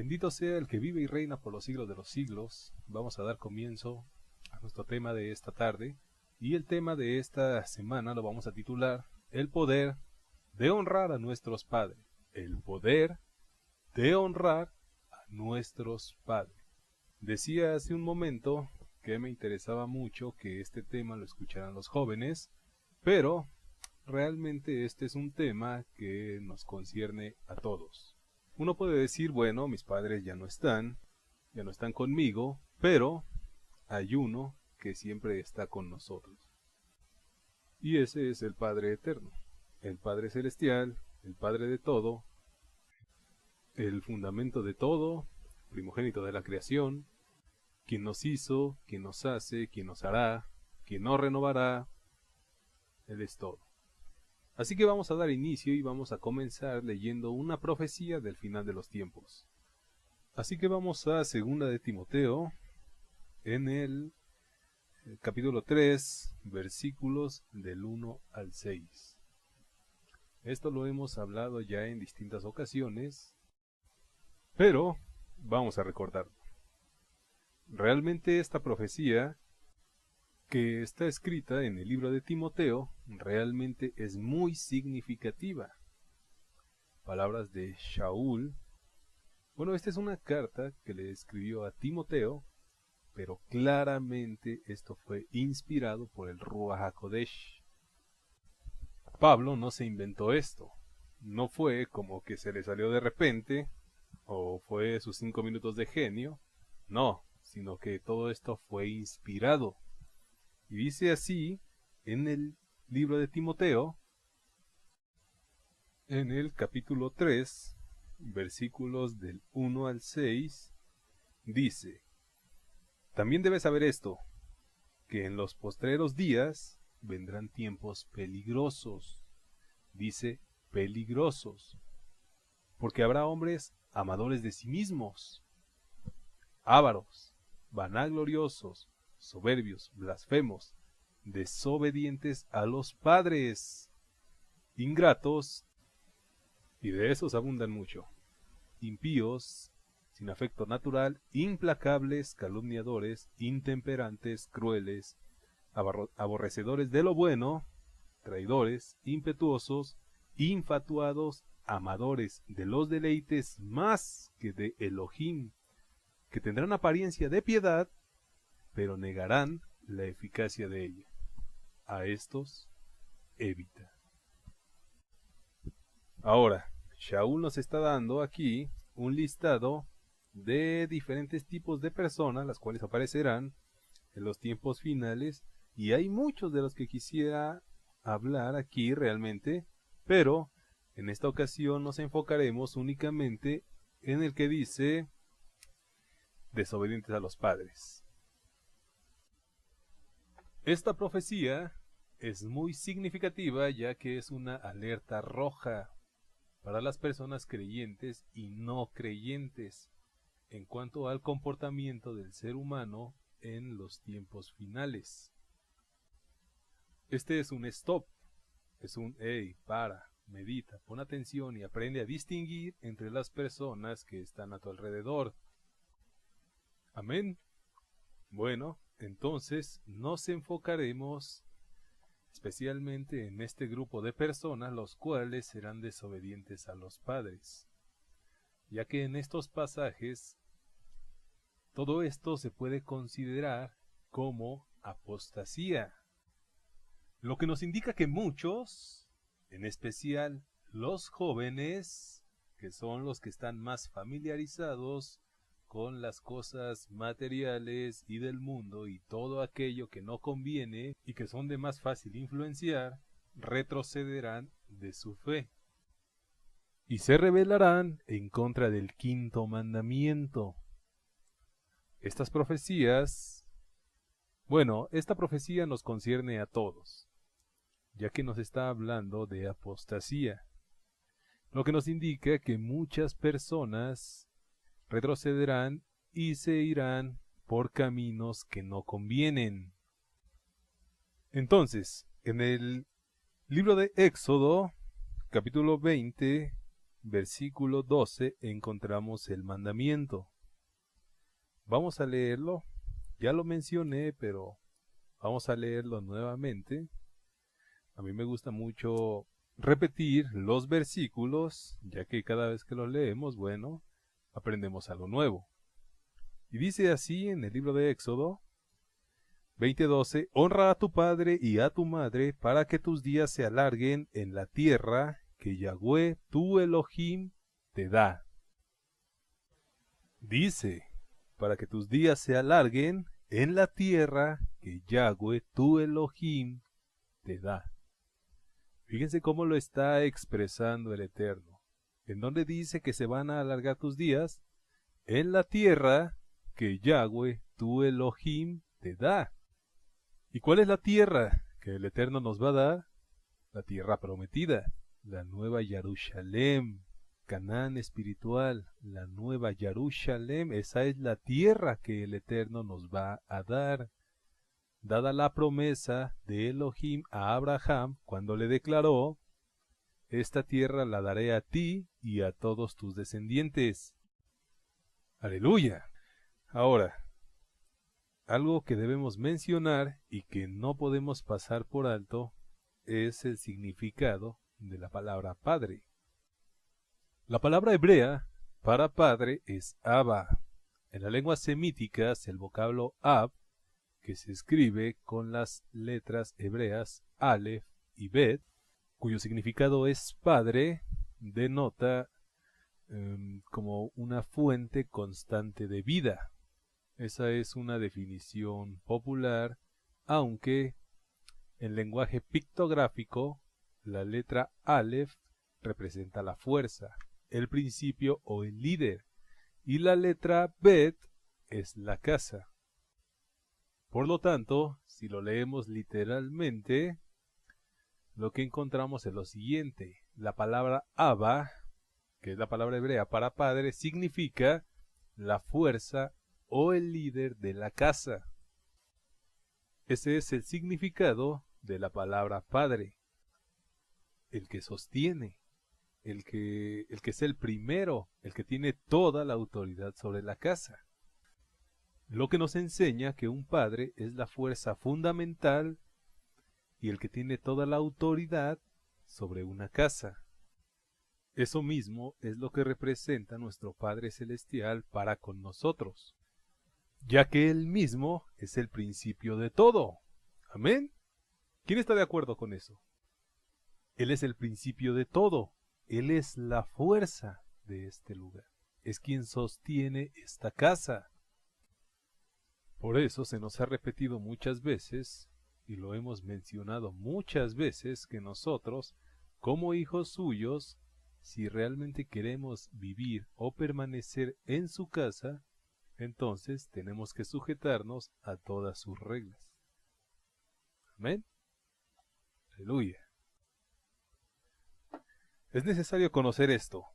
Bendito sea el que vive y reina por los siglos de los siglos. Vamos a dar comienzo a nuestro tema de esta tarde. Y el tema de esta semana lo vamos a titular El poder de honrar a nuestros padres. El poder de honrar a nuestros padres. Decía hace un momento que me interesaba mucho que este tema lo escucharan los jóvenes, pero realmente este es un tema que nos concierne a todos. Uno puede decir, bueno, mis padres ya no están conmigo, pero hay uno que siempre está con nosotros. Y ese es el Padre Eterno, el Padre Celestial, el Padre de todo, el fundamento de todo, primogénito de la creación, quien nos hizo, quien nos hace, quien nos hará, quien nos renovará, Él es todo. Así que vamos a dar inicio y vamos a comenzar leyendo una profecía del final de los tiempos. Así que vamos a 2 de Timoteo, en el capítulo 3, versículos del 1 al 6. Esto lo hemos hablado ya en distintas ocasiones, pero vamos a recordarlo. Realmente esta profecía que está escrita en el libro de Timoteo realmente es muy significativa. Palabras de Shaul. Bueno, esta es una carta que le escribió a Timoteo, pero claramente esto fue inspirado por el Ruach HaKodesh. Pablo no se inventó esto. No fue como que se le salió de repente, o fue sus 5 minutos de genio. No, sino que todo esto fue inspirado. Y dice así en el libro de Timoteo, en el capítulo 3, versículos del 1 al 6, dice: También debes saber esto, que en los postreros días vendrán tiempos peligrosos. Dice peligrosos, porque habrá hombres amadores de sí mismos, ávaros, vanagloriosos, soberbios, blasfemos, desobedientes a los padres, ingratos, y de esos abundan mucho, impíos, sin afecto natural, implacables, calumniadores, intemperantes, crueles, aborrecedores de lo bueno, traidores, impetuosos, infatuados, amadores de los deleites más que de Elohim, que tendrán apariencia de piedad, pero negarán la eficacia de ella. A estos evita. Ahora, Shaul nos está dando aquí un listado de diferentes tipos de personas, las cuales aparecerán en los tiempos finales, y hay muchos de los que quisiera hablar aquí realmente, pero en esta ocasión nos enfocaremos únicamente en el que dice desobedientes a los padres. Esta profecía es muy significativa ya que es una alerta roja para las personas creyentes y no creyentes en cuanto al comportamiento del ser humano en los tiempos finales. Este es un stop, es un hey, para, medita, pon atención y aprende a distinguir entre las personas que están a tu alrededor. Amén. Bueno, entonces nos enfocaremos especialmente en este grupo de personas los cuales serán desobedientes a los padres, ya que en estos pasajes todo esto se puede considerar como apostasía, lo que nos indica que muchos, en especial los jóvenes, que son los que están más familiarizados con las cosas materiales y del mundo y todo aquello que no conviene y que son de más fácil influenciar, retrocederán de su fe y se rebelarán en contra del quinto mandamiento. Estas profecías, esta profecía nos concierne a todos, ya que nos está hablando de apostasía, lo que nos indica que muchas personas retrocederán y se irán por caminos que no convienen. Entonces, en el libro de Éxodo, capítulo 20, versículo 12, encontramos el mandamiento. Vamos a leerlo. Ya lo mencioné, pero vamos a leerlo nuevamente. A mí me gusta mucho repetir los versículos, ya que cada vez que los leemos, bueno, aprendemos algo nuevo. Y dice así en el libro de Éxodo 20:12, honra a tu padre y a tu madre para que tus días se alarguen en la tierra que Yahweh tu Elohim te da. Dice, para que tus días se alarguen en la tierra que Yahweh tu Elohim te da. Fíjense cómo lo está expresando el Eterno. ¿En dónde dice que se van a alargar tus días? En la tierra que Yahweh tu Elohim te da. ¿Y cuál es la tierra que el Eterno nos va a dar? La tierra prometida, la nueva Jerusalén, Canaán espiritual, la nueva Jerusalén. Esa es la tierra que el Eterno nos va a dar, dada la promesa de Elohim a Abraham cuando le declaró, esta tierra la daré a ti y a todos tus descendientes. ¡Aleluya! Ahora, algo que debemos mencionar y que no podemos pasar por alto es el significado de la palabra padre. La palabra hebrea para padre es Abba. En las lenguas semíticas, el vocablo Ab, que se escribe con las letras hebreas Aleph y Bet, cuyo significado es padre, denota como una fuente constante de vida. Esa es una definición popular, aunque en lenguaje pictográfico, la letra Aleph representa la fuerza, el principio o el líder, y la letra Bet es la casa. Por lo tanto, si lo leemos literalmente, lo que encontramos es lo siguiente. La palabra Abba, que es la palabra hebrea para padre, significa la fuerza o el líder de la casa. Ese es el significado de la palabra padre. El que sostiene, el que es el primero, el que tiene toda la autoridad sobre la casa. Lo que nos enseña que un padre es la fuerza fundamental y el que tiene toda la autoridad sobre una casa. Eso mismo es lo que representa nuestro Padre Celestial para con nosotros, ya que Él mismo es el principio de todo. ¿Amén? ¿Quién está de acuerdo con eso? Él es el principio de todo. Él es la fuerza de este lugar. Es quien sostiene esta casa. Por eso se nos ha repetido muchas veces, y lo hemos mencionado muchas veces, que nosotros, como hijos suyos, si realmente queremos vivir o permanecer en su casa, entonces tenemos que sujetarnos a todas sus reglas. Amén. Aleluya. Es necesario conocer esto.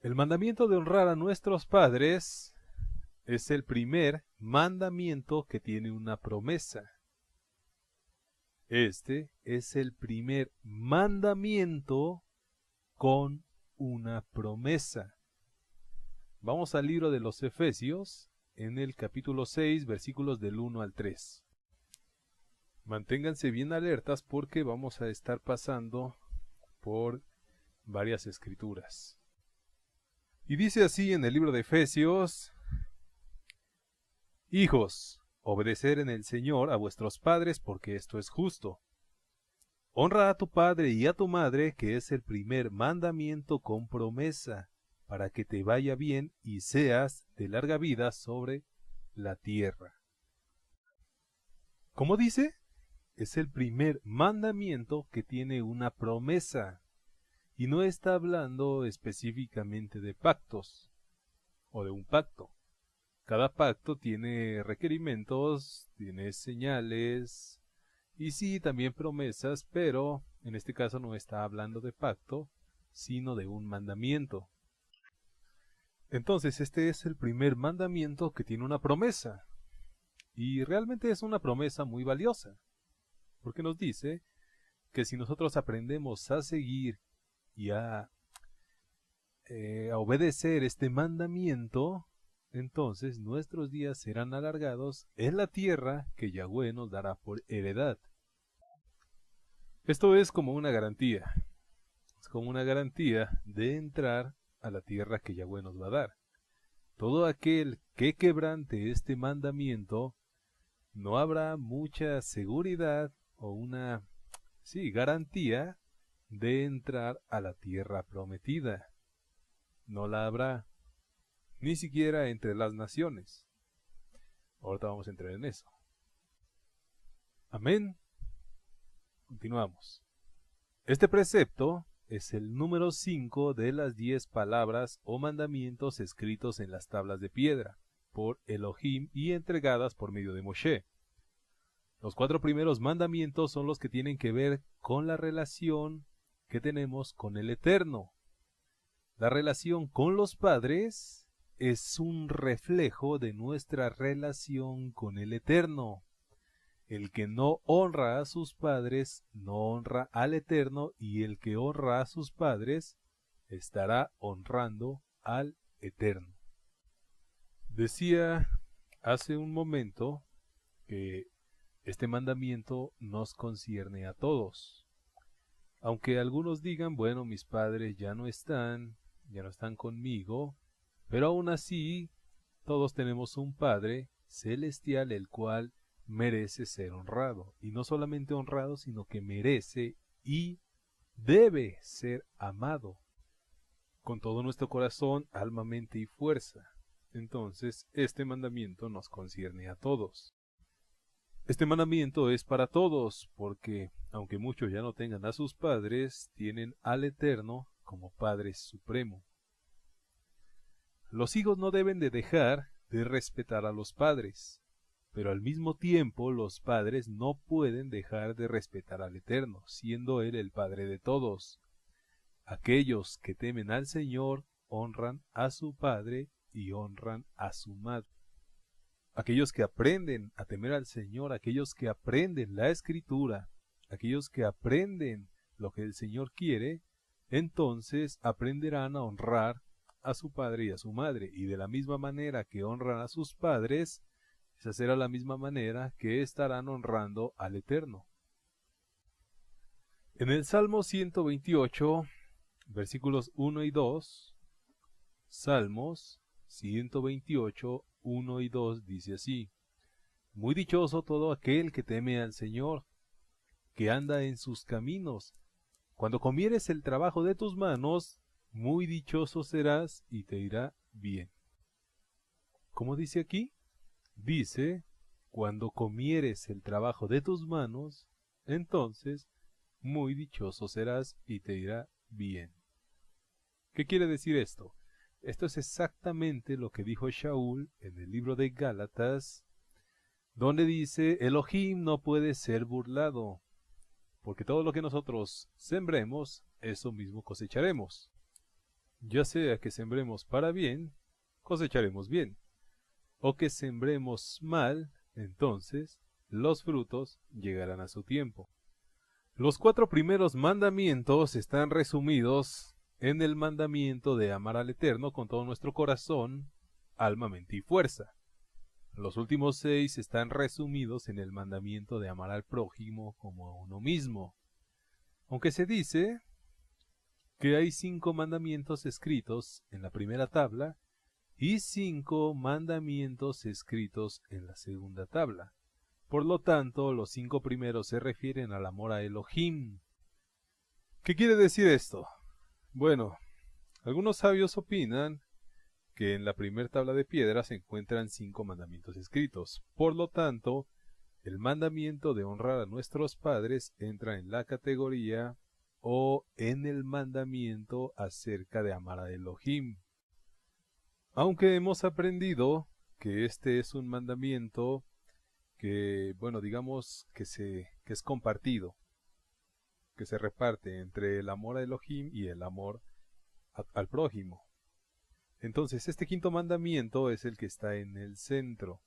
El mandamiento de honrar a nuestros padres es el primer mandamiento que tiene una promesa. Este es el primer mandamiento con una promesa. Vamos al libro de los Efesios, en el capítulo 6, versículos del 1 al 3. Manténganse bien alertas porque vamos a estar pasando por varias escrituras. Y dice así en el libro de Efesios: Hijos, obedecer en el Señor a vuestros padres, porque esto es justo. Honra a tu padre y a tu madre, que es el primer mandamiento con promesa, para que te vaya bien y seas de larga vida sobre la tierra. ¿Cómo dice? Es el primer mandamiento que tiene una promesa, y no está hablando específicamente de pactos, o de un pacto. Cada pacto tiene requerimientos, tiene señales, y sí, también promesas, pero en este caso no está hablando de pacto, sino de un mandamiento. Entonces, este es el primer mandamiento que tiene una promesa, y realmente es una promesa muy valiosa, porque nos dice que si nosotros aprendemos a seguir y a obedecer este mandamiento, entonces nuestros días serán alargados en la tierra que Yahweh nos dará por heredad. Esto es como una garantía. Es como una garantía de entrar a la tierra que Yahweh nos va a dar. Todo aquel que quebrante este mandamiento, no habrá mucha seguridad o una, garantía de entrar a la tierra prometida. No la habrá, ni siquiera entre las naciones. Ahorita vamos a entrar en eso. Amén. Continuamos. Este precepto es el número 5 de las 10 palabras o mandamientos escritos en las tablas de piedra por Elohim y entregadas por medio de Moshe. Los 4 primeros mandamientos son los que tienen que ver con la relación que tenemos con el Eterno. La relación con los padres es un reflejo de nuestra relación con el Eterno. El que no honra a sus padres no honra al Eterno, y el que honra a sus padres estará honrando al Eterno. Decía hace un momento que este mandamiento nos concierne a todos. Aunque algunos digan, bueno, mis padres ya no están conmigo, pero aún así todos tenemos un Padre celestial el cual merece ser honrado, y no solamente honrado, sino que merece y debe ser amado con todo nuestro corazón, alma, mente y fuerza. Entonces, este mandamiento nos concierne a todos. Este mandamiento es para todos, porque aunque muchos ya no tengan a sus padres, tienen al Eterno como Padre Supremo. Los hijos no deben de dejar de respetar a los padres, pero al mismo tiempo los padres no pueden dejar de respetar al Eterno, siendo Él el Padre de todos. Aquellos que temen al Señor honran a su Padre y honran a su Madre. Aquellos que aprenden a temer al Señor, aquellos que aprenden la Escritura, aquellos que aprenden lo que el Señor quiere, entonces aprenderán a honrar a su padre y a su madre, y de la misma manera que honran a sus padres, esa será la misma manera que estarán honrando al Eterno. En el Salmo 128, versículos 1 y 2, Salmos 128, 1 y 2 dice así: Muy dichoso todo aquel que teme al Señor, que anda en sus caminos. Cuando comieres el trabajo de tus manos, muy dichoso serás y te irá bien. ¿Cómo dice aquí? Dice, cuando comieres el trabajo de tus manos, entonces muy dichoso serás y te irá bien. ¿Qué quiere decir esto? Esto es exactamente lo que dijo Shaul en el libro de Gálatas, donde dice, Elohim no puede ser burlado, porque todo lo que nosotros sembremos, eso mismo cosecharemos. Ya sea que sembremos para bien, cosecharemos bien, o que sembremos mal, entonces los frutos llegarán a su tiempo. Los 4 primeros mandamientos están resumidos en el mandamiento de amar al Eterno con todo nuestro corazón, alma, mente y fuerza. Los últimos 6 están resumidos en el mandamiento de amar al prójimo como a uno mismo. Aunque se dice que hay 5 mandamientos escritos en la primera tabla y 5 mandamientos escritos en la segunda tabla. Por lo tanto, los 5 primeros se refieren al amor a Elohim. ¿Qué quiere decir esto? Bueno, algunos sabios opinan que en la primera tabla de piedra se encuentran 5 mandamientos escritos. Por lo tanto, el mandamiento de honrar a nuestros padres entra en la categoría o en el mandamiento acerca de amar a Elohim. Aunque hemos aprendido que este es un mandamiento que, bueno, digamos que es compartido, que se reparte entre el amor a Elohim y el amor al prójimo. Entonces, este 5.º mandamiento es el que está en el centro,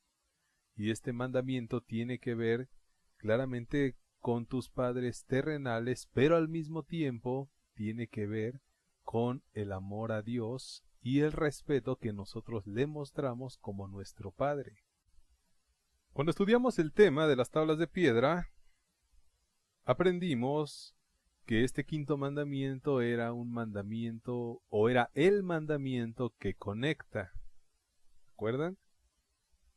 y este mandamiento tiene que ver claramente con tus padres terrenales, pero al mismo tiempo tiene que ver con el amor a Dios y el respeto que nosotros le mostramos como nuestro Padre. Cuando estudiamos el tema de las tablas de piedra, aprendimos que este quinto mandamiento era un mandamiento, o era el mandamiento que conecta. ¿Recuerdan?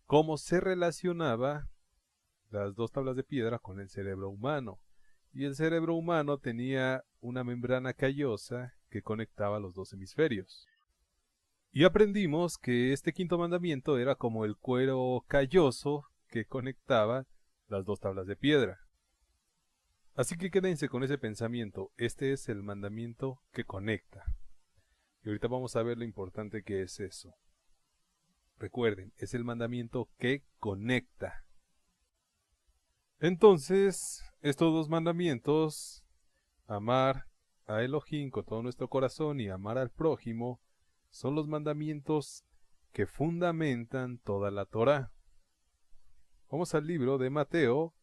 Cómo se relacionaba las dos tablas de piedra con el cerebro humano. Y el cerebro humano tenía una membrana callosa que conectaba los dos hemisferios. Y aprendimos que este quinto mandamiento era como el cuero calloso que conectaba las dos tablas de piedra. Así que quédense con ese pensamiento. Este es el mandamiento que conecta. Y ahorita vamos a ver lo importante que es eso. Recuerden, es el mandamiento que conecta. Entonces, estos dos mandamientos, amar a Elohim con todo nuestro corazón y amar al prójimo, son los mandamientos que fundamentan toda la Torá. Vamos al libro de Mateo,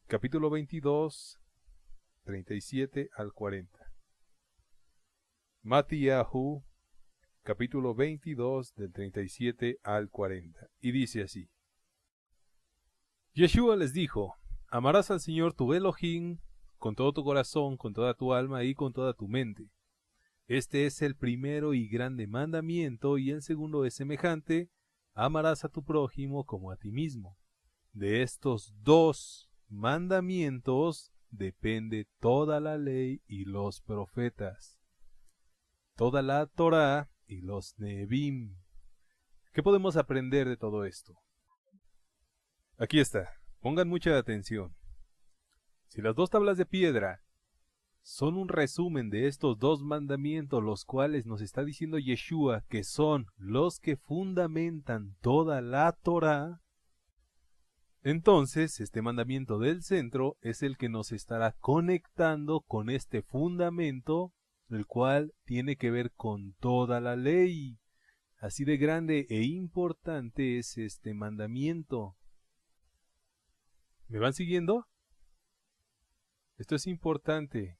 capítulo 22, 37 al 40. Matiyahu, capítulo 22, del 37 al 40. Y dice así. Yeshua les dijo, amarás al Señor tu Elohim con todo tu corazón, con toda tu alma y con toda tu mente. Este es el primero y grande mandamiento, y el segundo es semejante, amarás a tu prójimo como a ti mismo. De estos dos mandamientos depende toda la ley y los profetas, toda la Torá y los Neevim. ¿Qué podemos aprender de todo esto? Aquí está, pongan mucha atención. Si las dos tablas de piedra son un resumen de estos dos mandamientos, los cuales nos está diciendo Yeshua que son los que fundamentan toda la Torá, entonces este mandamiento del centro es el que nos estará conectando con este fundamento, el cual tiene que ver con toda la ley. Así de grande e importante es este mandamiento. ¿Me van siguiendo? Esto es importante.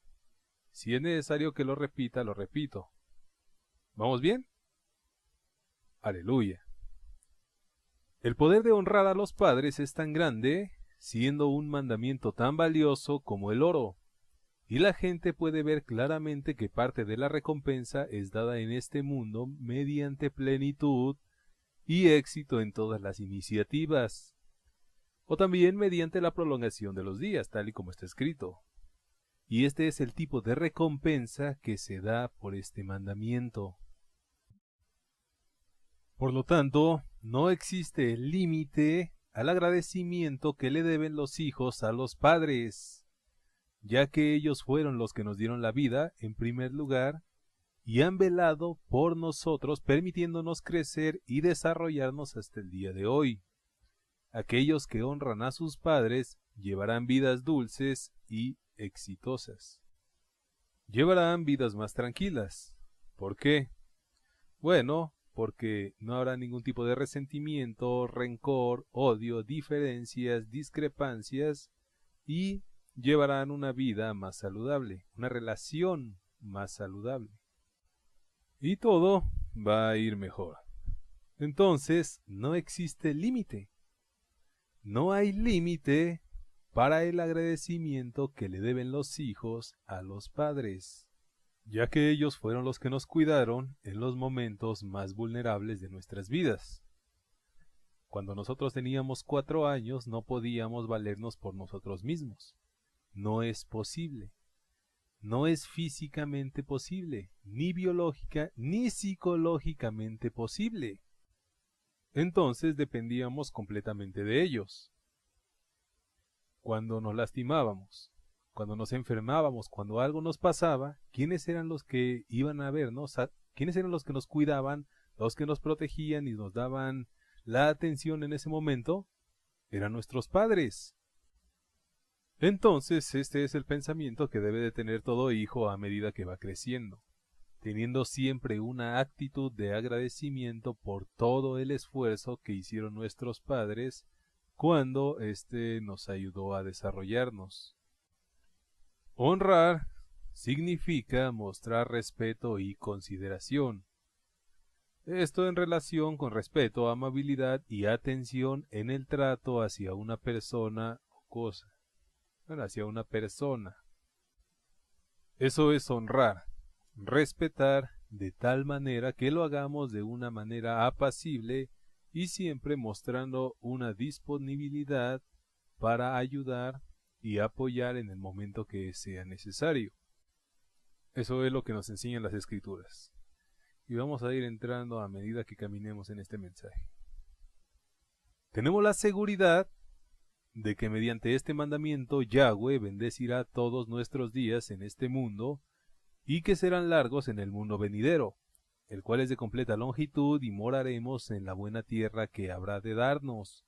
Si es necesario que lo repita, lo repito. ¿Vamos bien? Aleluya. El poder de honrar a los padres es tan grande, siendo un mandamiento tan valioso como el oro, y la gente puede ver claramente que parte de la recompensa es dada en este mundo mediante plenitud y éxito en todas las iniciativas, o también mediante la prolongación de los días, tal y como está escrito. Y este es el tipo de recompensa que se da por este mandamiento. Por lo tanto, no existe límite al agradecimiento que le deben los hijos a los padres, ya que ellos fueron los que nos dieron la vida en primer lugar y han velado por nosotros, permitiéndonos crecer y desarrollarnos hasta el día de hoy. Aquellos que honran a sus padres llevarán vidas dulces y exitosas. Llevarán vidas más tranquilas. ¿Por qué? Bueno, porque no habrá ningún tipo de resentimiento, rencor, odio, diferencias, discrepancias, y llevarán una vida más saludable, una relación más saludable. Y todo va a ir mejor. Entonces, no existe límite. No hay límite para el agradecimiento que le deben los hijos a los padres, ya que ellos fueron los que nos cuidaron en los momentos más vulnerables de nuestras vidas. Cuando nosotros teníamos 4 años no podíamos valernos por nosotros mismos. No es posible. No es físicamente posible, ni biológica ni psicológicamente posible. Entonces dependíamos completamente de ellos. Cuando nos lastimábamos, cuando nos enfermábamos, cuando algo nos pasaba, ¿quiénes eran los que iban a vernos? ¿Quiénes eran los que nos cuidaban, los que nos protegían y nos daban la atención en ese momento? Eran nuestros padres. Entonces, este es el pensamiento que debe de tener todo hijo a medida que va creciendo, teniendo siempre una actitud de agradecimiento por todo el esfuerzo que hicieron nuestros padres cuando nos ayudó a desarrollarnos. Honrar significa mostrar respeto y consideración. Esto en relación con respeto, amabilidad y atención en el trato hacia una persona o cosa. Bueno, hacia una persona. Eso es honrar, respetar de tal manera que lo hagamos de una manera apacible y siempre mostrando una disponibilidad para ayudar y apoyar en el momento que sea necesario. Eso es lo que nos enseñan las escrituras. Y vamos a ir entrando a medida que caminemos en este mensaje. Tenemos la seguridad de que mediante este mandamiento Yahweh bendecirá todos nuestros días en este mundo y que serán largos en el mundo venidero, el cual es de completa longitud y moraremos en la buena tierra que habrá de darnos.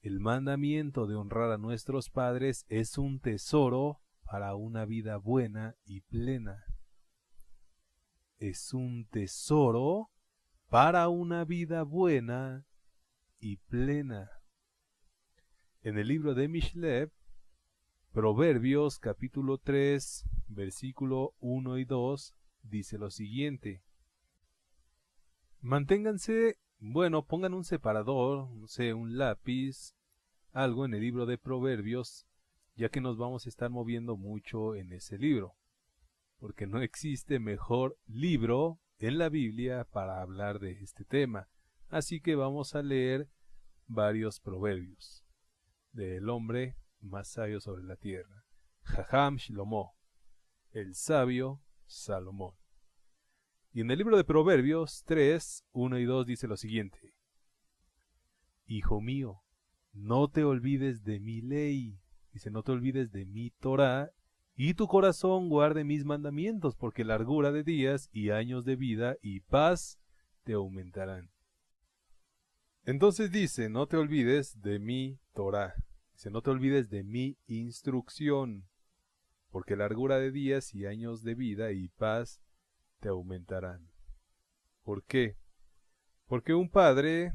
El mandamiento de honrar a nuestros padres es un tesoro para una vida buena y plena. Es un tesoro para una vida buena y plena. En el libro de Mishlei, Proverbios capítulo 3, versículo 1 y 2, dice lo siguiente. Manténganse, pongan un separador, no sé, un lápiz, algo en el libro de Proverbios, ya que nos vamos a estar moviendo mucho en ese libro, porque no existe mejor libro en la Biblia para hablar de este tema. Así que vamos a leer varios proverbios del hombre más sabio sobre la tierra, Jajam Shlomo, el sabio Salomón. Y en el libro de Proverbios 3, 1 y 2 dice lo siguiente. Hijo mío, no te olvides de mi ley, dice, no te olvides de mi Torah, y tu corazón guarde mis mandamientos, porque largura de días y años de vida y paz te aumentarán. Entonces dice, no te olvides de mi Torah, dice, no te olvides de mi instrucción, porque largura de días y años de vida y paz te aumentarán. ¿Por qué? Porque un padre,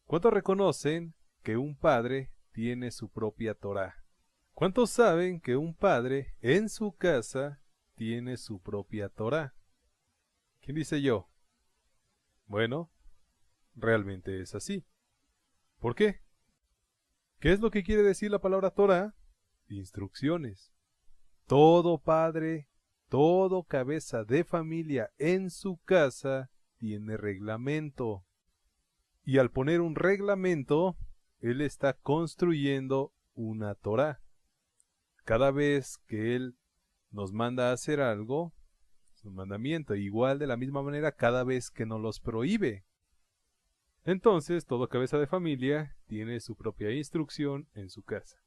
¿cuántos reconocen que un padre tiene su propia Torah? ¿Cuántos saben que un padre en su casa tiene su propia Torah? ¿Quién dice yo? Bueno, realmente es así. ¿Por qué? ¿Qué es lo que quiere decir la palabra Torah? Instrucciones. Todo padre, todo cabeza de familia en su casa tiene reglamento. Y al poner un reglamento, él está construyendo una Torah. Cada vez que él nos manda a hacer algo, es un mandamiento. Igual de la misma manera cada vez que nos los prohíbe. Entonces, toda cabeza de familia tiene su propia instrucción en su casa.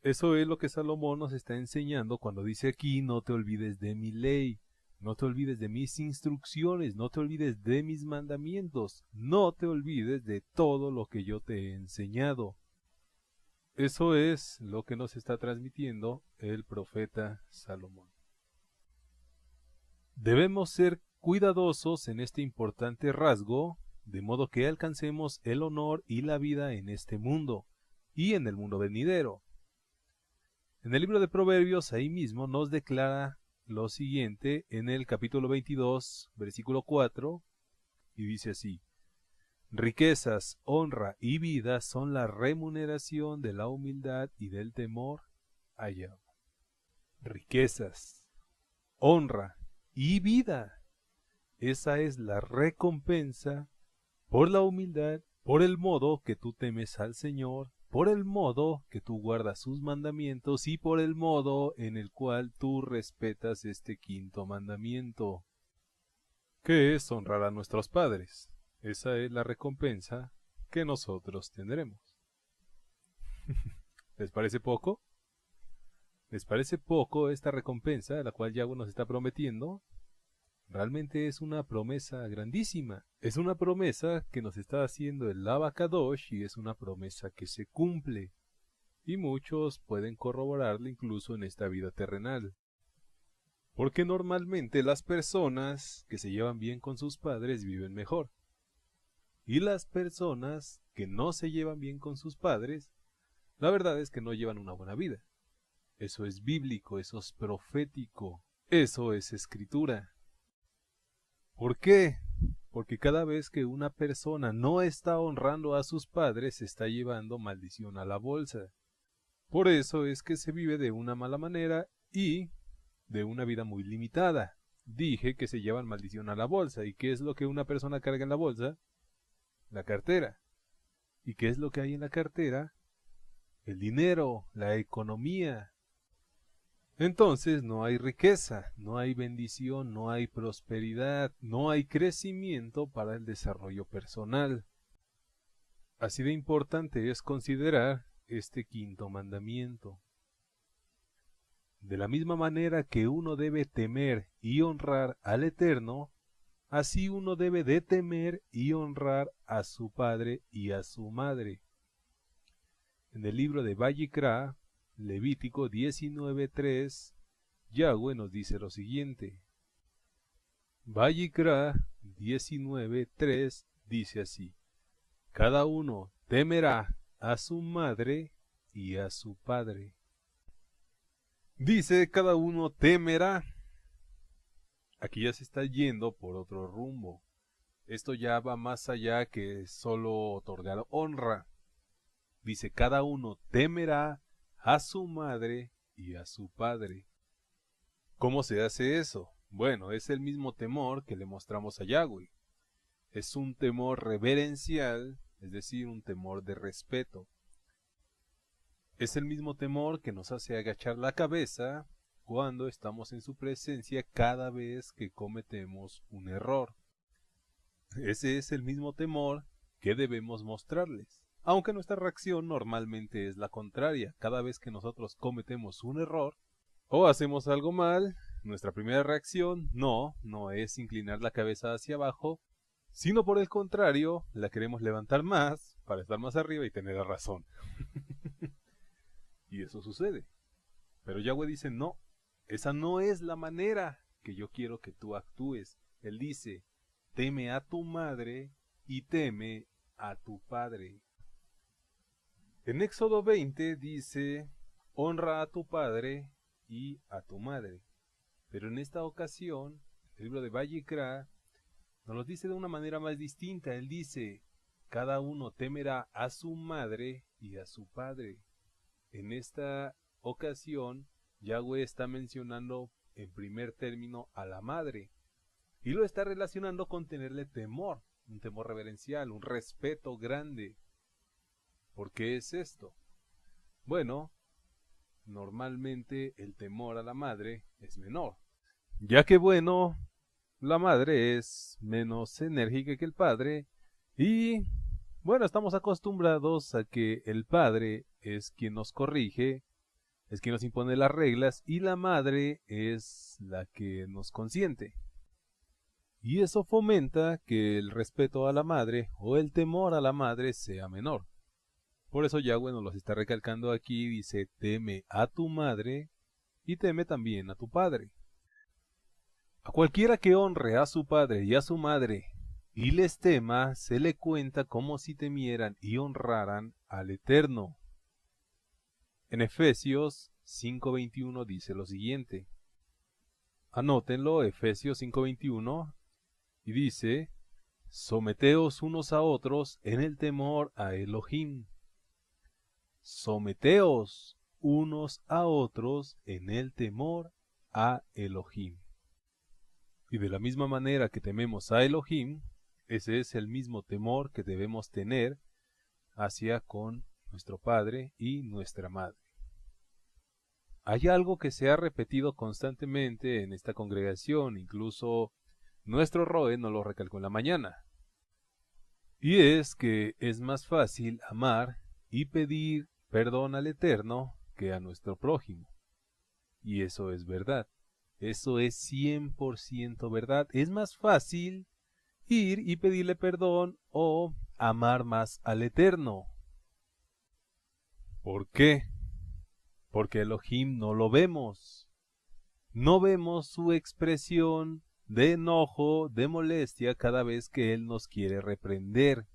Eso es lo que Salomón nos está enseñando cuando dice aquí, no te olvides de mi ley, no te olvides de mis instrucciones, no te olvides de mis mandamientos, no te olvides de todo lo que yo te he enseñado. Eso es lo que nos está transmitiendo el profeta Salomón. Debemos ser cuidadosos en este importante rasgo, de modo que alcancemos el honor y la vida en este mundo y en el mundo venidero. En el libro de Proverbios ahí mismo nos declara lo siguiente en el capítulo 22, versículo 4, y dice así: riquezas, honra y vida son la remuneración de la humildad y del temor a Yahweh. Riquezas, honra y vida. Esa es la recompensa por la humildad, por el modo que tú temes al Señor, por el modo que tú guardas sus mandamientos y por el modo en el cual tú respetas este quinto mandamiento, que es honrar a nuestros padres. Esa es la recompensa que nosotros tendremos. ¿Les parece poco? ¿Les parece poco esta recompensa, la cual Yahweh nos está prometiendo? Realmente es una promesa grandísima. Es una promesa que nos está haciendo el Abacadosh y es una promesa que se cumple. Y muchos pueden corroborarla incluso en esta vida terrenal. Porque normalmente las personas que se llevan bien con sus padres viven mejor. Y las personas que no se llevan bien con sus padres, la verdad es que no llevan una buena vida. Eso es bíblico, eso es profético, eso es escritura. ¿Por qué? Porque cada vez que una persona no está honrando a sus padres, está llevando maldición a la bolsa. Por eso es que se vive de una mala manera y de una vida muy limitada. Dije que se llevan maldición a la bolsa. ¿Y qué es lo que una persona carga en la bolsa? La cartera. ¿Y qué es lo que hay en la cartera? El dinero, la economía. Entonces no hay riqueza, no hay bendición, no hay prosperidad, no hay crecimiento para el desarrollo personal. Así de importante es considerar este quinto mandamiento. De la misma manera que uno debe temer y honrar al Eterno, así uno debe de temer y honrar a su padre y a su madre. En el libro de Vayikra, Levítico 19:3, Yahweh nos dice lo siguiente. Vayikra 19:3 dice así: cada uno temerá a su madre y a su padre. Dice cada uno temerá. Aquí ya se está yendo por otro rumbo. Esto ya va más allá que solo otorgar honra. Dice cada uno temerá a su madre y a su padre. ¿Cómo se hace eso? Bueno, es el mismo temor que le mostramos a Yahweh. Es un temor reverencial, es decir, un temor de respeto. Es el mismo temor que nos hace agachar la cabeza cuando estamos en su presencia cada vez que cometemos un error. Ese es el mismo temor que debemos mostrarles. Aunque nuestra reacción normalmente es la contraria. Cada vez que nosotros cometemos un error o hacemos algo mal, nuestra primera reacción no es inclinar la cabeza hacia abajo, sino por el contrario, la queremos levantar más para estar más arriba y tener la razón. Y eso sucede. Pero Yahweh dice, no, esa no es la manera que yo quiero que tú actúes. Él dice, teme a tu madre y teme a tu padre. En Éxodo 20 dice, honra a tu padre y a tu madre. Pero en esta ocasión, el libro de Vayikra nos lo dice de una manera más distinta. Él dice, cada uno temerá a su madre y a su padre. En esta ocasión, Yahweh está mencionando en primer término a la madre y lo está relacionando con tenerle temor, un temor reverencial, un respeto grande. ¿Por qué es esto? Bueno, normalmente el temor a la madre es menor, ya que bueno, la madre es menos enérgica que el padre y bueno, estamos acostumbrados a que el padre es quien nos corrige, es quien nos impone las reglas y la madre es la que nos consiente. Y eso fomenta que el respeto a la madre o el temor a la madre sea menor. Por eso Yahweh nos los está recalcando aquí, dice, teme a tu madre y teme también a tu padre. A cualquiera que honre a su padre y a su madre y les tema, se le cuenta como si temieran y honraran al Eterno. En Efesios 5:21 dice lo siguiente. Anótenlo, Efesios 5:21, y dice, someteos unos a otros en el temor a Elohim. Someteos unos a otros en el temor a Elohim. Y de la misma manera que tememos a Elohim, ese es el mismo temor que debemos tener hacia con nuestro padre y nuestra madre. Hay algo que se ha repetido constantemente en esta congregación, incluso nuestro Roe nos lo recalcó en la mañana. Y es que es más fácil amar y pedir perdón al Eterno que a nuestro prójimo. Y eso es verdad. Eso es 100% verdad. Es más fácil ir y pedirle perdón o amar más al Eterno. ¿Por qué? Porque Elohim no lo vemos. No vemos su expresión de enojo, de molestia cada vez que Él nos quiere reprender.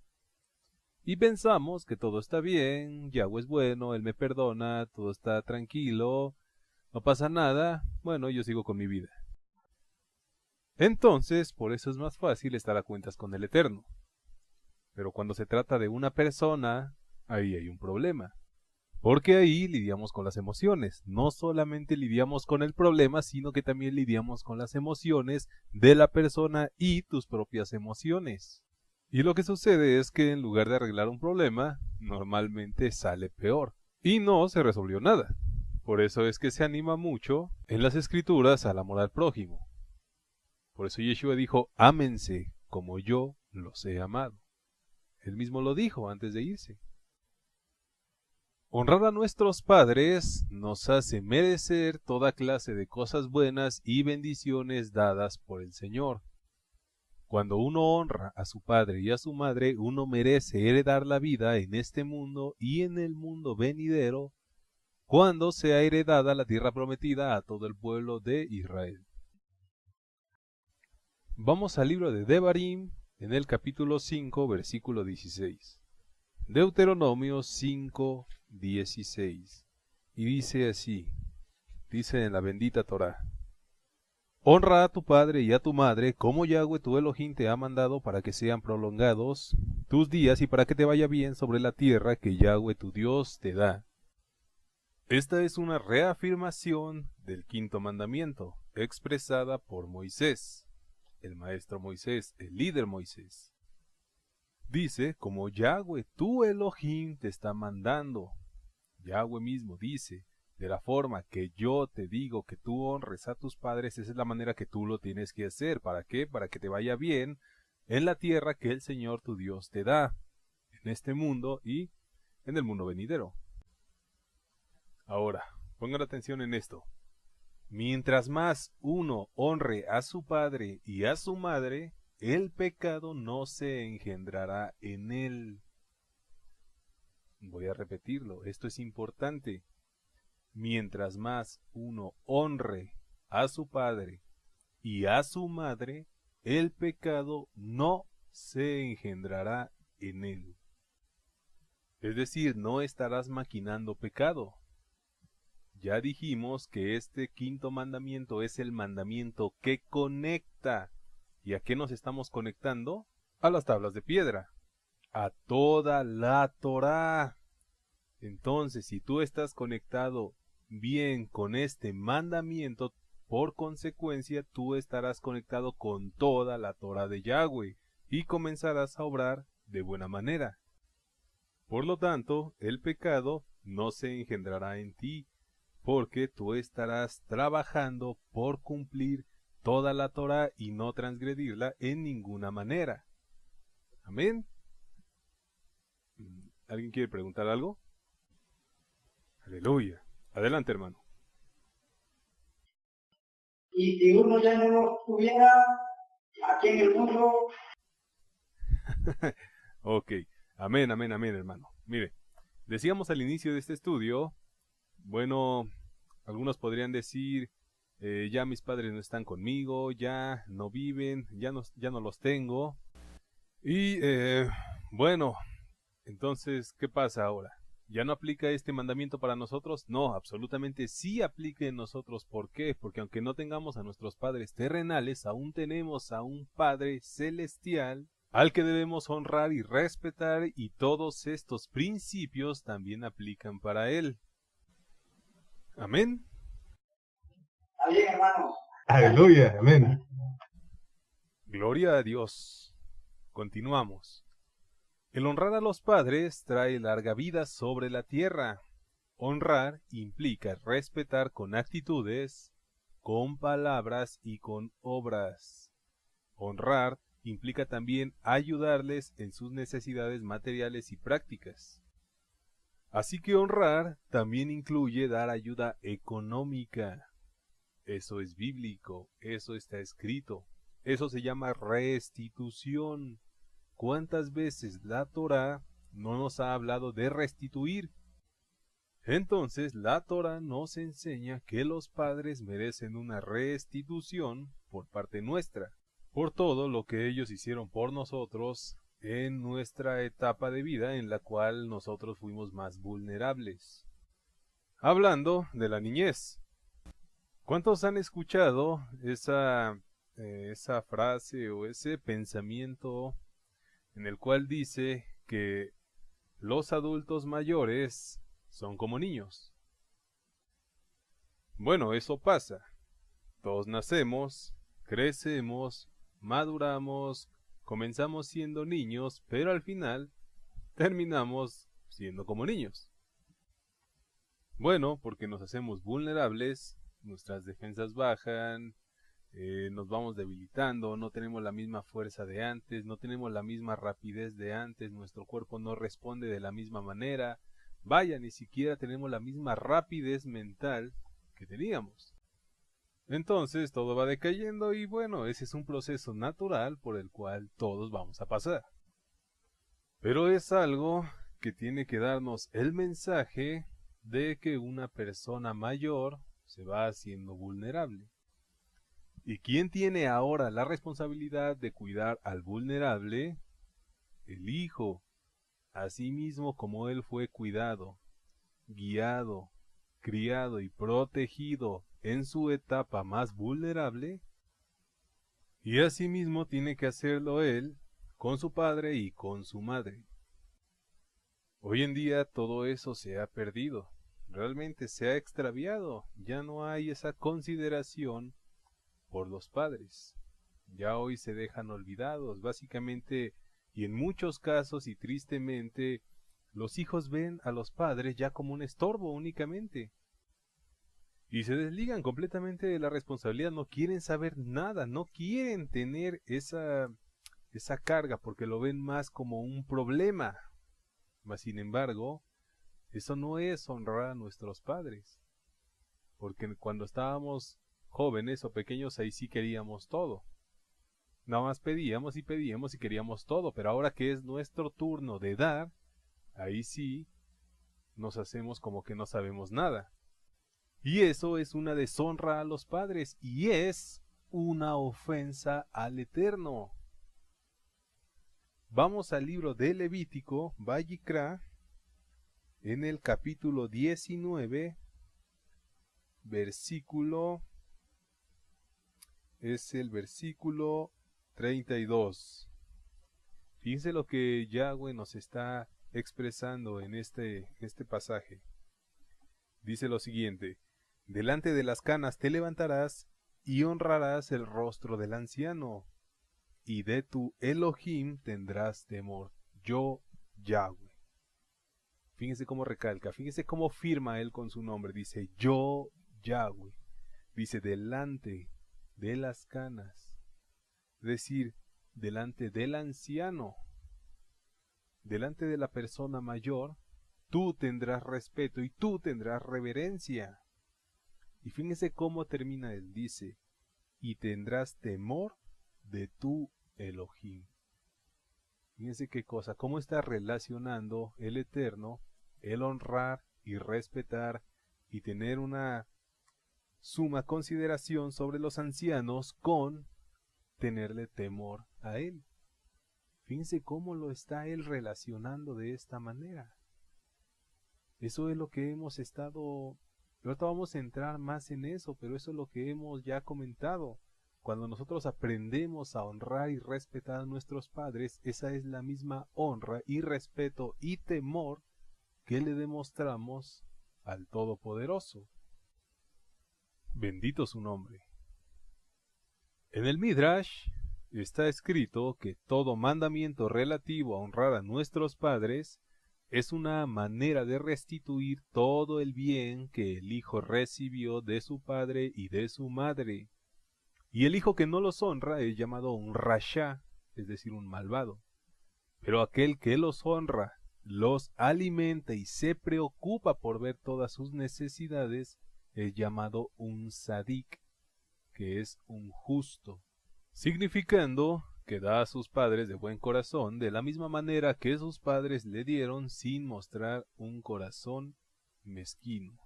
Y pensamos que todo está bien, Yahweh es bueno, Él me perdona, todo está tranquilo, no pasa nada, bueno, yo sigo con mi vida. Entonces, por eso es más fácil estar a cuentas con el Eterno. Pero cuando se trata de una persona, ahí hay un problema. Porque ahí lidiamos con las emociones. No solamente lidiamos con el problema, sino que también lidiamos con las emociones de la persona y tus propias emociones. Y lo que sucede es que en lugar de arreglar un problema, normalmente sale peor. Y no se resolvió nada. Por eso es que se anima mucho en las escrituras al amor al prójimo. Por eso Yeshua dijo, ámense como yo los he amado. Él mismo lo dijo antes de irse. Honrar a nuestros padres nos hace merecer toda clase de cosas buenas y bendiciones dadas por el Señor. Cuando uno honra a su padre y a su madre, uno merece heredar la vida en este mundo y en el mundo venidero, cuando sea heredada la tierra prometida a todo el pueblo de Israel. Vamos al libro de Devarim, en el capítulo 5, versículo 16. Deuteronomio 5, 16. Y dice así, dice en la bendita Torá: Honra a tu padre y a tu madre, como Yahweh tu Elohim te ha mandado, para que sean prolongados tus días y para que te vaya bien sobre la tierra que Yahweh tu Dios te da. Esta es una reafirmación del quinto mandamiento, expresada por Moisés, el maestro Moisés, el líder Moisés. Dice, como Yahweh tu Elohim te está mandando. Yahweh mismo dice, de la forma que yo te digo que tú honres a tus padres, esa es la manera que tú lo tienes que hacer. ¿Para qué? Para que te vaya bien en la tierra que el Señor tu Dios te da, en este mundo y en el mundo venidero. Ahora, pongan atención en esto. Mientras más uno honre a su padre y a su madre, el pecado no se engendrará en él. Voy a repetirlo, esto es importante. Mientras más uno honre a su padre y a su madre, el pecado no se engendrará en él. Es decir, no estarás maquinando pecado. Ya dijimos que este quinto mandamiento es el mandamiento que conecta. ¿Y a qué nos estamos conectando? A las tablas de piedra, a toda la Torá. Entonces, si tú estás conectado bien con este mandamiento, por consecuencia, tú estarás conectado con toda la Torá de Yahweh y comenzarás a obrar de buena manera. Por lo tanto, el pecado no se engendrará en ti, porque tú estarás trabajando por cumplir toda la Torá y no transgredirla en ninguna manera. Amén. ¿Alguien quiere preguntar algo? Aleluya. Adelante, hermano. Y si uno ya no lo tuviera aquí en el mundo. Ok. Amén, amén, amén, hermano. Mire, decíamos al inicio de este estudio, bueno, algunos podrían decir, ya mis padres no están conmigo, ya no viven, ya no los tengo. Y bueno, entonces, ¿qué pasa ahora? ¿Ya no aplica este mandamiento para nosotros? No, absolutamente sí aplica en nosotros. ¿Por qué? Porque aunque no tengamos a nuestros padres terrenales, aún tenemos a un Padre celestial al que debemos honrar y respetar, y todos estos principios también aplican para él. Amén. Está bien, hermano. Aleluya, amén. Gloria a Dios. Continuamos. El honrar a los padres trae larga vida sobre la tierra. Honrar implica respetar con actitudes, con palabras y con obras. Honrar implica también ayudarles en sus necesidades materiales y prácticas. Así que honrar también incluye dar ayuda económica. Eso es bíblico, eso está escrito. Eso se llama restitución. ¿Cuántas veces la Torá no nos ha hablado de restituir? Entonces, la Torá nos enseña que los padres merecen una restitución por parte nuestra, por todo lo que ellos hicieron por nosotros en nuestra etapa de vida en la cual nosotros fuimos más vulnerables. Hablando de la niñez. ¿Cuántos han escuchado esa frase o ese pensamiento en el cual dice que los adultos mayores son como niños? Bueno, eso pasa. Todos nacemos, crecemos, maduramos, comenzamos siendo niños, pero al final terminamos siendo como niños. Bueno, porque nos hacemos vulnerables, nuestras defensas bajan, nos vamos debilitando, no tenemos la misma fuerza de antes, no tenemos la misma rapidez de antes, nuestro cuerpo no responde de la misma manera, vaya, ni siquiera tenemos la misma rapidez mental que teníamos. Entonces todo va decayendo y bueno, ese es un proceso natural por el cual todos vamos a pasar. Pero es algo que tiene que darnos el mensaje de que una persona mayor se va haciendo vulnerable. ¿Y quién tiene ahora la responsabilidad de cuidar al vulnerable? El hijo, así mismo como él fue cuidado, guiado, criado y protegido en su etapa más vulnerable, y asimismo tiene que hacerlo él con su padre y con su madre. Hoy en día todo eso se ha perdido, realmente se ha extraviado, ya no hay esa consideración por los padres. Ya hoy se dejan olvidados, básicamente, y en muchos casos y tristemente, los hijos ven a los padres ya como un estorbo únicamente. Y se desligan completamente de la responsabilidad, no quieren saber nada, no quieren tener esa carga porque lo ven más como un problema. Mas sin embargo, eso no es honrar a nuestros padres. Porque cuando estábamos jóvenes o pequeños ahí sí queríamos todo. Nada más pedíamos y queríamos todo, pero ahora que es nuestro turno de dar, ahí sí nos hacemos como que no sabemos nada. Y eso es una deshonra a los padres y es una ofensa al Eterno. Vamos al libro de Levítico, Vayikra, en el capítulo 19, es el versículo 32. Fíjense lo que Yahweh nos está expresando en este pasaje. Dice lo siguiente: delante de las canas te levantarás y honrarás el rostro del anciano, y de tu Elohim tendrás temor. Yo, Yahweh. Fíjense cómo recalca, fíjense cómo firma él con su nombre. Dice, yo, Yahweh. Dice, delante de las canas. Es decir, delante del anciano, delante de la persona mayor, tú tendrás respeto y tú tendrás reverencia. Y fíjense cómo termina él. Dice, y tendrás temor de tu Elohim. Fíjense qué cosa, cómo está relacionando el Eterno el honrar y respetar y tener una suma consideración sobre los ancianos con tenerle temor a él. Fíjense cómo lo está él relacionando de esta manera. Eso es lo que hemos estado... Ahorita vamos a entrar más en eso, pero eso es lo que hemos ya comentado. Cuando nosotros aprendemos a honrar y respetar a nuestros padres, esa es la misma honra y respeto y temor que le demostramos al Todopoderoso. Bendito su nombre. En el Midrash está escrito que todo mandamiento relativo a honrar a nuestros padres es una manera de restituir todo el bien que el hijo recibió de su padre y de su madre. Y el hijo que no los honra es llamado un rasha, es decir, un malvado. Pero aquel que los honra, los alimenta y se preocupa por ver todas sus necesidades, es llamado un sadik, que es un justo, significando que da a sus padres de buen corazón de la misma manera que sus padres le dieron sin mostrar un corazón mezquino.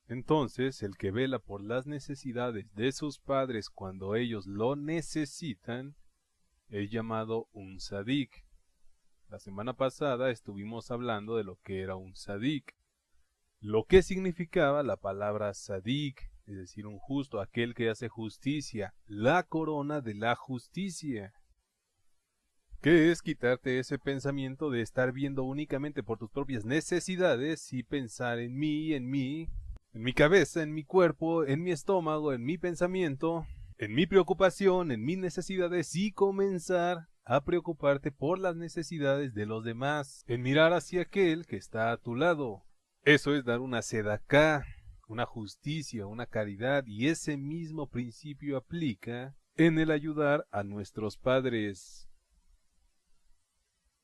Entonces, el que vela por las necesidades de sus padres cuando ellos lo necesitan, es llamado un sadik. La semana pasada estuvimos hablando de lo que era un sadik, lo que significaba la palabra sadik es decir, un justo, aquel que hace justicia, la corona de la justicia. ¿Qué es quitarte ese pensamiento de estar viendo únicamente por tus propias necesidades y pensar en mí, en mi cabeza, en mi cuerpo, en mi estómago, en mi pensamiento, en mi preocupación, en mis necesidades y comenzar a preocuparte por las necesidades de los demás, en mirar hacia aquel que está a tu lado? Eso es dar una sedacá, una justicia, una caridad, y ese mismo principio aplica en el ayudar a nuestros padres.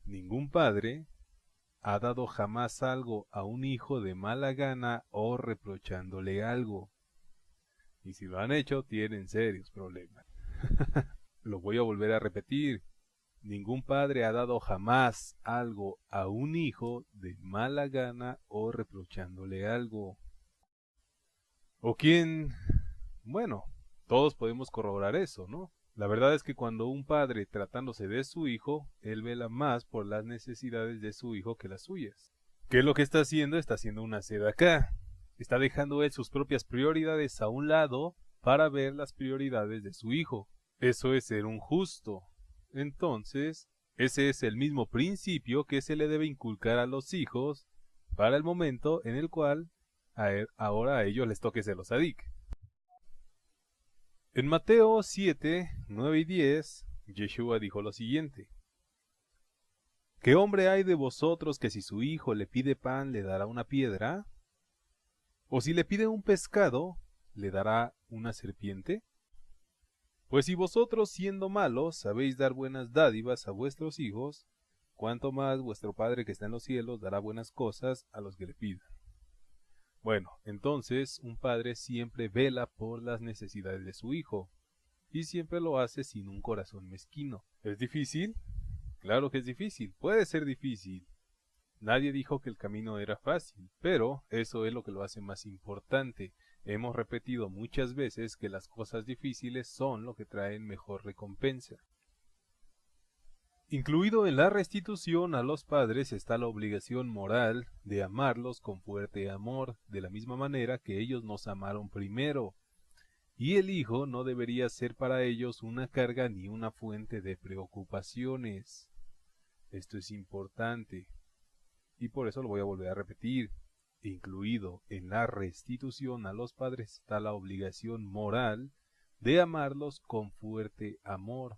Ningún padre ha dado jamás algo a un hijo de mala gana o reprochándole algo. Y si lo han hecho, tienen serios problemas. Lo voy a volver a repetir. Ningún padre ha dado jamás algo a un hijo de mala gana o reprochándole algo. ¿O quién? Bueno, todos podemos corroborar eso, ¿no? La verdad es que cuando un padre, tratándose de su hijo, él vela más por las necesidades de su hijo que las suyas. ¿Qué es lo que está haciendo? Está haciendo una sedacá. Está dejando él sus propias prioridades a un lado para ver las prioridades de su hijo. Eso es ser un justo. Entonces, ese es el mismo principio que se le debe inculcar a los hijos para el momento en el cual ahora a ellos les toque ser los sadik. En Mateo 7, 9 y 10, Yeshua dijo lo siguiente: ¿Qué hombre hay de vosotros que si su hijo le pide pan le dará una piedra? ¿O si le pide un pescado le dará una serpiente? Pues si vosotros, siendo malos, sabéis dar buenas dádivas a vuestros hijos, cuánto más vuestro Padre que está en los cielos dará buenas cosas a los que le pidan. Bueno, entonces un padre siempre vela por las necesidades de su hijo, y siempre lo hace sin un corazón mezquino. ¿Es difícil? Claro que es difícil, puede ser difícil. Nadie dijo que el camino era fácil, pero eso es lo que lo hace más importante. Hemos repetido muchas veces que las cosas difíciles son lo que traen mejor recompensa. Incluido en la restitución a los padres está la obligación moral de amarlos con fuerte amor, de la misma manera que ellos nos amaron primero. Y el hijo no debería ser para ellos una carga ni una fuente de preocupaciones. Esto es importante, y por eso lo voy a volver a repetir. Incluido en la restitución a los padres está la obligación moral de amarlos con fuerte amor,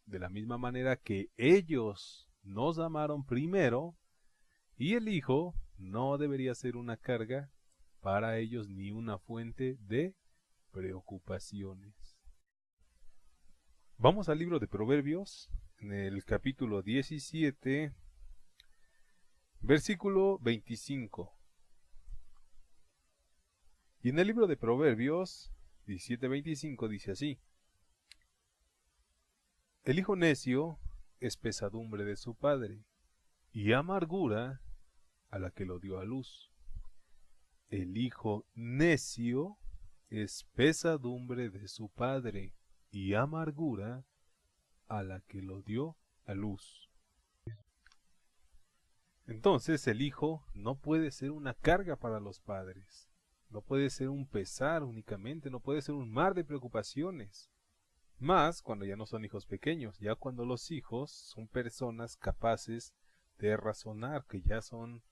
de la misma manera que ellos nos amaron primero, y el hijo no debería ser una carga para ellos ni una fuente de preocupaciones. Vamos al libro de Proverbios, en el capítulo 17, versículo 25. Y en el libro de Proverbios 17:25 dice así: El hijo necio es pesadumbre de su padre, y amargura a la que lo dio a luz. El hijo necio es pesadumbre de su padre, y amargura a la que lo dio a luz. Entonces el hijo no puede ser una carga para los padres, no puede ser un pesar únicamente, no puede ser un mar de preocupaciones. Más cuando ya no son hijos pequeños, ya cuando los hijos son personas capaces de razonar, que ya son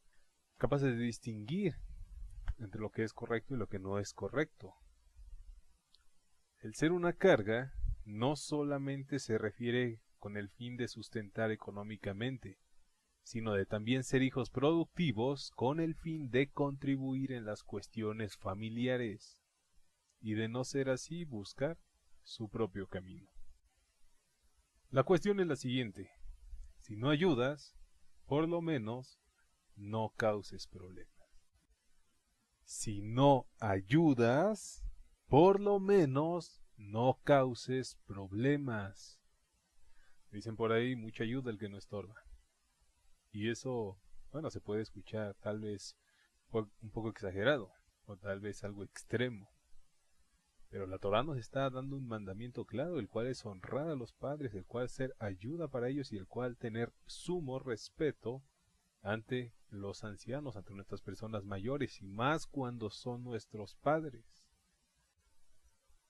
capaces de distinguir entre lo que es correcto y lo que no es correcto. El ser una carga no solamente se refiere con el fin de sustentar económicamente, sino de también ser hijos productivos con el fin de contribuir en las cuestiones familiares, y de no ser así buscar su propio camino. La cuestión es la siguiente: si no ayudas, por lo menos no causes problemas. Si no ayudas, por lo menos no causes problemas. Dicen por ahí, mucha ayuda el que no estorba. Y eso, bueno, se puede escuchar tal vez un poco exagerado, o tal vez algo extremo. Pero la Torá nos está dando un mandamiento claro, el cual es honrar a los padres, el cual ser ayuda para ellos y el cual tener sumo respeto ante los ancianos, ante nuestras personas mayores, y más cuando son nuestros padres.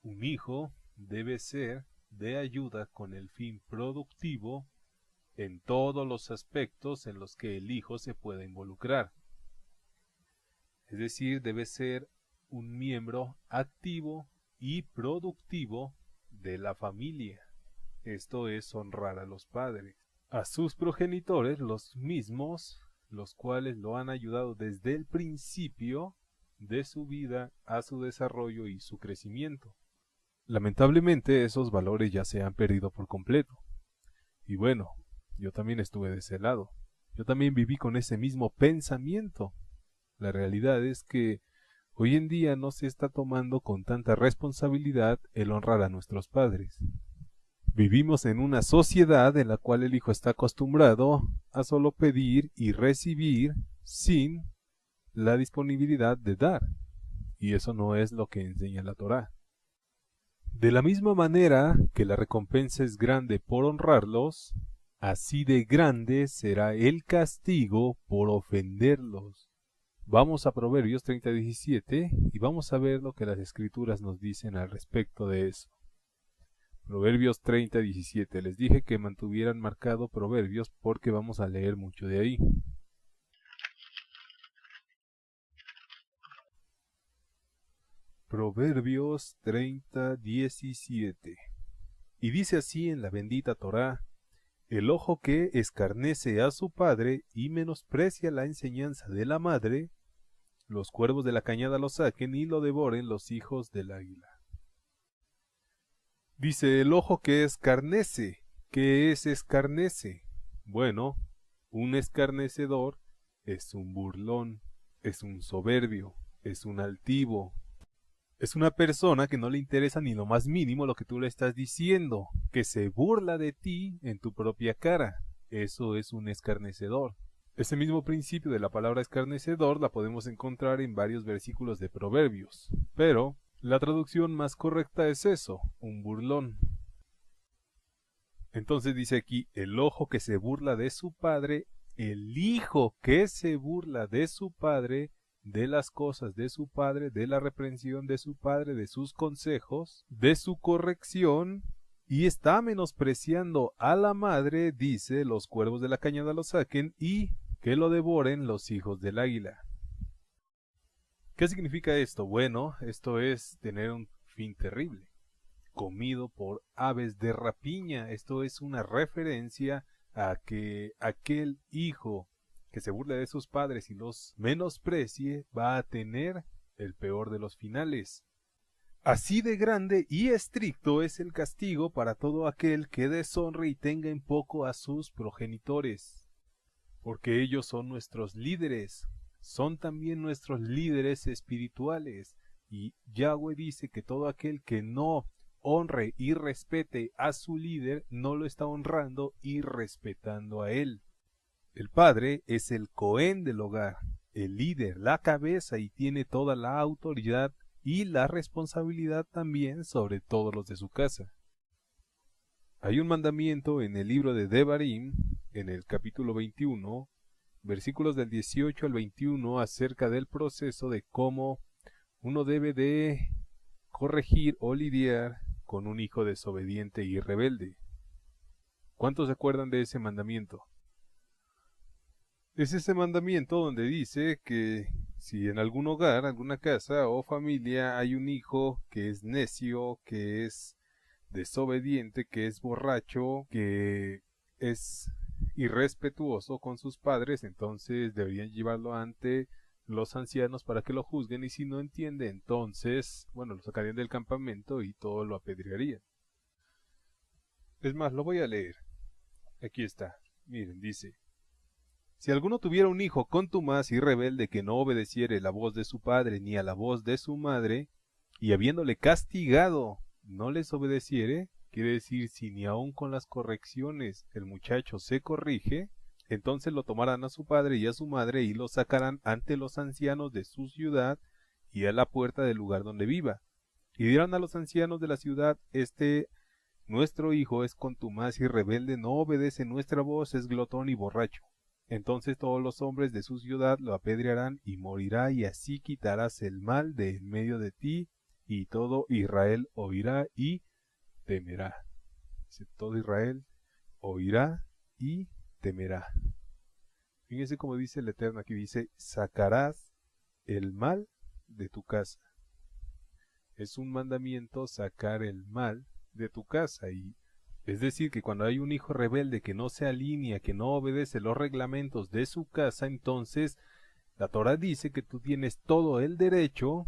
Un hijo debe ser de ayuda con el fin productivo en todos los aspectos en los que el hijo se pueda involucrar. Es decir, debe ser un miembro activo y productivo de la familia. Esto es honrar a los padres, a sus progenitores, los mismos, los cuales lo han ayudado desde el principio de su vida a su desarrollo y su crecimiento. Lamentablemente esos valores ya se han perdido por completo. Y bueno, yo también estuve de ese lado. Yo también viví con ese mismo pensamiento. La realidad es que hoy en día no se está tomando con tanta responsabilidad el honrar a nuestros padres. Vivimos en una sociedad en la cual el hijo está acostumbrado a solo pedir y recibir sin la disponibilidad de dar. Y eso no es lo que enseña la Torá. De la misma manera que la recompensa es grande por honrarlos, así de grande será el castigo por ofenderlos. Vamos a Proverbios 30:17 y vamos a ver lo que las Escrituras nos dicen al respecto de eso. Proverbios 30:17. Les dije que mantuvieran marcado Proverbios porque vamos a leer mucho de ahí. Proverbios 30:17. Y dice así en la bendita Torá: el ojo que escarnece a su padre y menosprecia la enseñanza de la madre, los cuervos de la cañada lo saquen y lo devoren los hijos del águila. Dice el ojo que escarnece. ¿Qué es escarnece? Bueno, un escarnecedor es un burlón, es un soberbio, es un altivo. Es una persona que no le interesa ni lo más mínimo lo que tú le estás diciendo, que se burla de ti en tu propia cara. Eso es un escarnecedor. Ese mismo principio de la palabra escarnecedor la podemos encontrar en varios versículos de Proverbios, pero la traducción más correcta es eso, un burlón. Entonces dice aquí, el ojo que se burla de su padre, el hijo que se burla de su padre, de las cosas de su padre, de la reprensión de su padre, de sus consejos, de su corrección, y está menospreciando a la madre, dice, los cuervos de la cañada lo saquen y que lo devoren los hijos del águila. ¿Qué significa esto? Bueno, esto es tener un fin terrible, comido por aves de rapiña. Esto es una referencia a que aquel hijo que se burle de sus padres y los menosprecie va a tener el peor de los finales. Así de grande y estricto es el castigo para todo aquel que deshonre y tenga en poco a sus progenitores, porque ellos son nuestros líderes, son también nuestros líderes espirituales, y Yahweh dice que todo aquel que no honre y respete a su líder, no lo está honrando y respetando a él. El padre es el Cohen del hogar, el líder, la cabeza, y tiene toda la autoridad y la responsabilidad también sobre todos los de su casa. Hay un mandamiento en el libro de Devarim, en el capítulo 21, versículos del 18 al 21, acerca del proceso de cómo uno debe de corregir o lidiar con un hijo desobediente y rebelde. ¿Cuántos se acuerdan de ese mandamiento? Es ese mandamiento donde dice que si en algún hogar, alguna casa o familia hay un hijo que es necio, que es desobediente, que es borracho, que es irrespetuoso con sus padres, entonces deberían llevarlo ante los ancianos para que lo juzguen, y si no entiende, entonces, bueno, lo sacarían del campamento y todo lo apedrearían. Es más, lo voy a leer. Aquí está. Miren, dice: si alguno tuviera un hijo contumaz y rebelde que no obedeciere la voz de su padre ni a la voz de su madre, y habiéndole castigado no les obedeciere, quiere decir, si ni aun con las correcciones el muchacho se corrige, entonces lo tomarán a su padre y a su madre y lo sacarán ante los ancianos de su ciudad y a la puerta del lugar donde viva. Y dirán a los ancianos de la ciudad: nuestro hijo es contumaz y rebelde, no obedece nuestra voz, es glotón y borracho. Entonces todos los hombres de su ciudad lo apedrearán y morirá, y así quitarás el mal de en medio de ti y todo Israel oirá y temerá. Dice, todo Israel oirá y temerá. Fíjense como dice el Eterno aquí, dice, sacarás el mal de tu casa. Es un mandamiento sacar el mal de tu casa. Y es decir, que cuando hay un hijo rebelde que no se alinea, que no obedece los reglamentos de su casa, entonces la Torah dice que tú tienes todo el derecho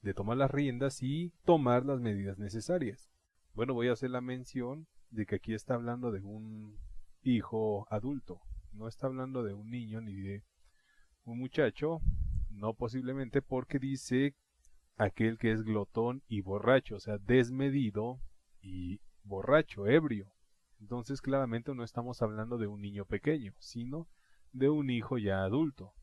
de tomar las riendas y tomar las medidas necesarias. Bueno, voy a hacer la mención de que aquí está hablando de un hijo adulto. No está hablando de un niño ni de un muchacho, no posiblemente, porque dice aquel que es glotón y borracho, o sea, desmedido y borracho, ebrio. Entonces claramente no estamos hablando de un niño pequeño, sino de un hijo ya adulto.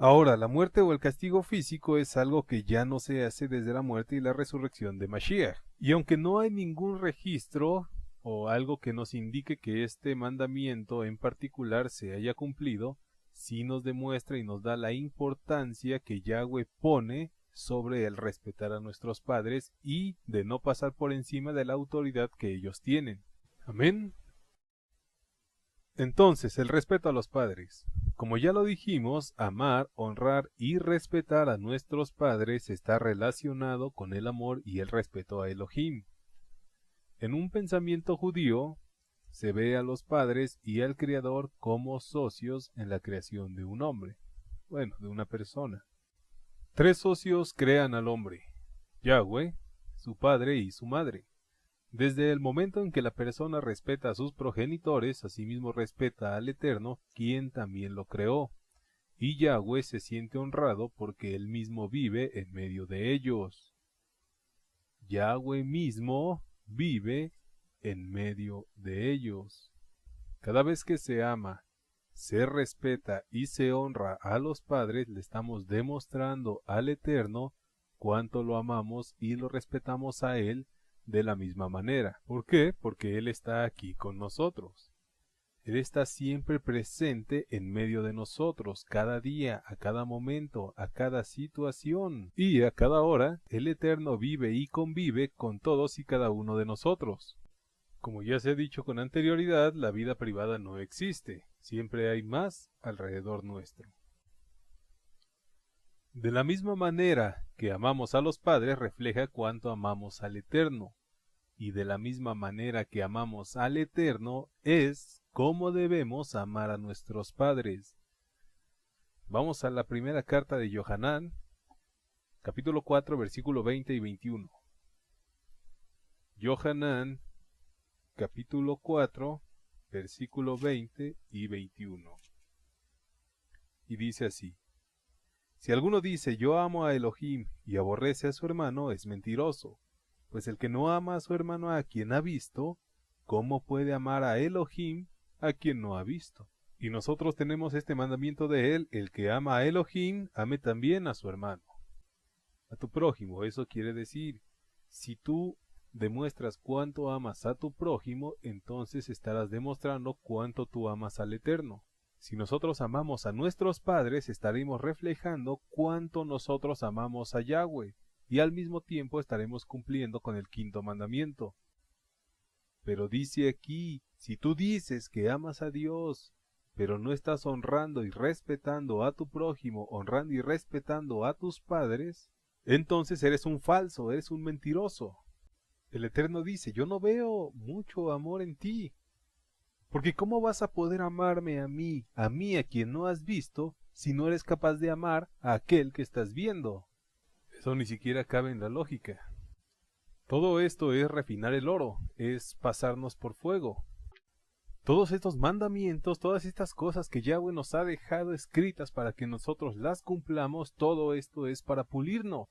Ahora, la muerte o el castigo físico es algo que ya no se hace desde la muerte y la resurrección de Mashiach. Y aunque no hay ningún registro o algo que nos indique que este mandamiento en particular se haya cumplido, sí nos demuestra y nos da la importancia que Yahweh pone sobre el respetar a nuestros padres y de no pasar por encima de la autoridad que ellos tienen. Amén. Entonces, el respeto a los padres. Como ya lo dijimos, amar, honrar y respetar a nuestros padres está relacionado con el amor y el respeto a Elohim. En un pensamiento judío, se ve a los padres y al Creador como socios en la creación de un hombre, bueno, de una persona. Tres socios crean al hombre: Yahweh, su padre y su madre. Desde el momento en que la persona respeta a sus progenitores, asimismo respeta al Eterno, quien también lo creó. Y Yahweh se siente honrado porque él mismo vive en medio de ellos. Yahweh mismo vive en medio de ellos. Cada vez que se ama, se respeta y se honra a los padres, le estamos demostrando al Eterno cuánto lo amamos y lo respetamos a él de la misma manera. ¿Por qué? Porque él está aquí con nosotros. Él está siempre presente en medio de nosotros, cada día, a cada momento, a cada situación. Y a cada hora, el Eterno vive y convive con todos y cada uno de nosotros. Como ya se ha dicho con anterioridad, la vida privada no existe. Siempre hay más alrededor nuestro. De la misma manera que amamos a los padres, refleja cuánto amamos al Eterno. Y de la misma manera que amamos al Eterno, es cómo debemos amar a nuestros padres. Vamos a la primera carta de Yohanan, capítulo 4, versículo 20 y 21. Yohanan, capítulo 4, versículo 20 y 21. Y dice así: Si alguno dice yo amo a Elohim y aborrece a su hermano, es mentiroso. Pues el que no ama a su hermano a quien ha visto, ¿cómo puede amar a Elohim a quien no ha visto? Y nosotros tenemos este mandamiento de él: el que ama a Elohim, ame también a su hermano, a tu prójimo. Eso quiere decir, si tú demuestras cuánto amas a tu prójimo, entonces estarás demostrando cuánto tú amas al Eterno. Si nosotros amamos a nuestros padres, estaremos reflejando cuánto nosotros amamos a Yahweh, y al mismo tiempo estaremos cumpliendo con el quinto mandamiento. Pero dice aquí, si tú dices que amas a Dios, pero no estás honrando y respetando a tu prójimo, honrando y respetando a tus padres, entonces eres un falso, eres un mentiroso. El Eterno dice, yo no veo mucho amor en ti, porque ¿cómo vas a poder amarme a mí a quien no has visto, si no eres capaz de amar a aquel que estás viendo? Eso ni siquiera cabe en la lógica. Todo esto es refinar el oro, es pasarnos por fuego. Todos estos mandamientos, todas estas cosas que Yahweh nos ha dejado escritas para que nosotros las cumplamos, todo esto es para pulirnos.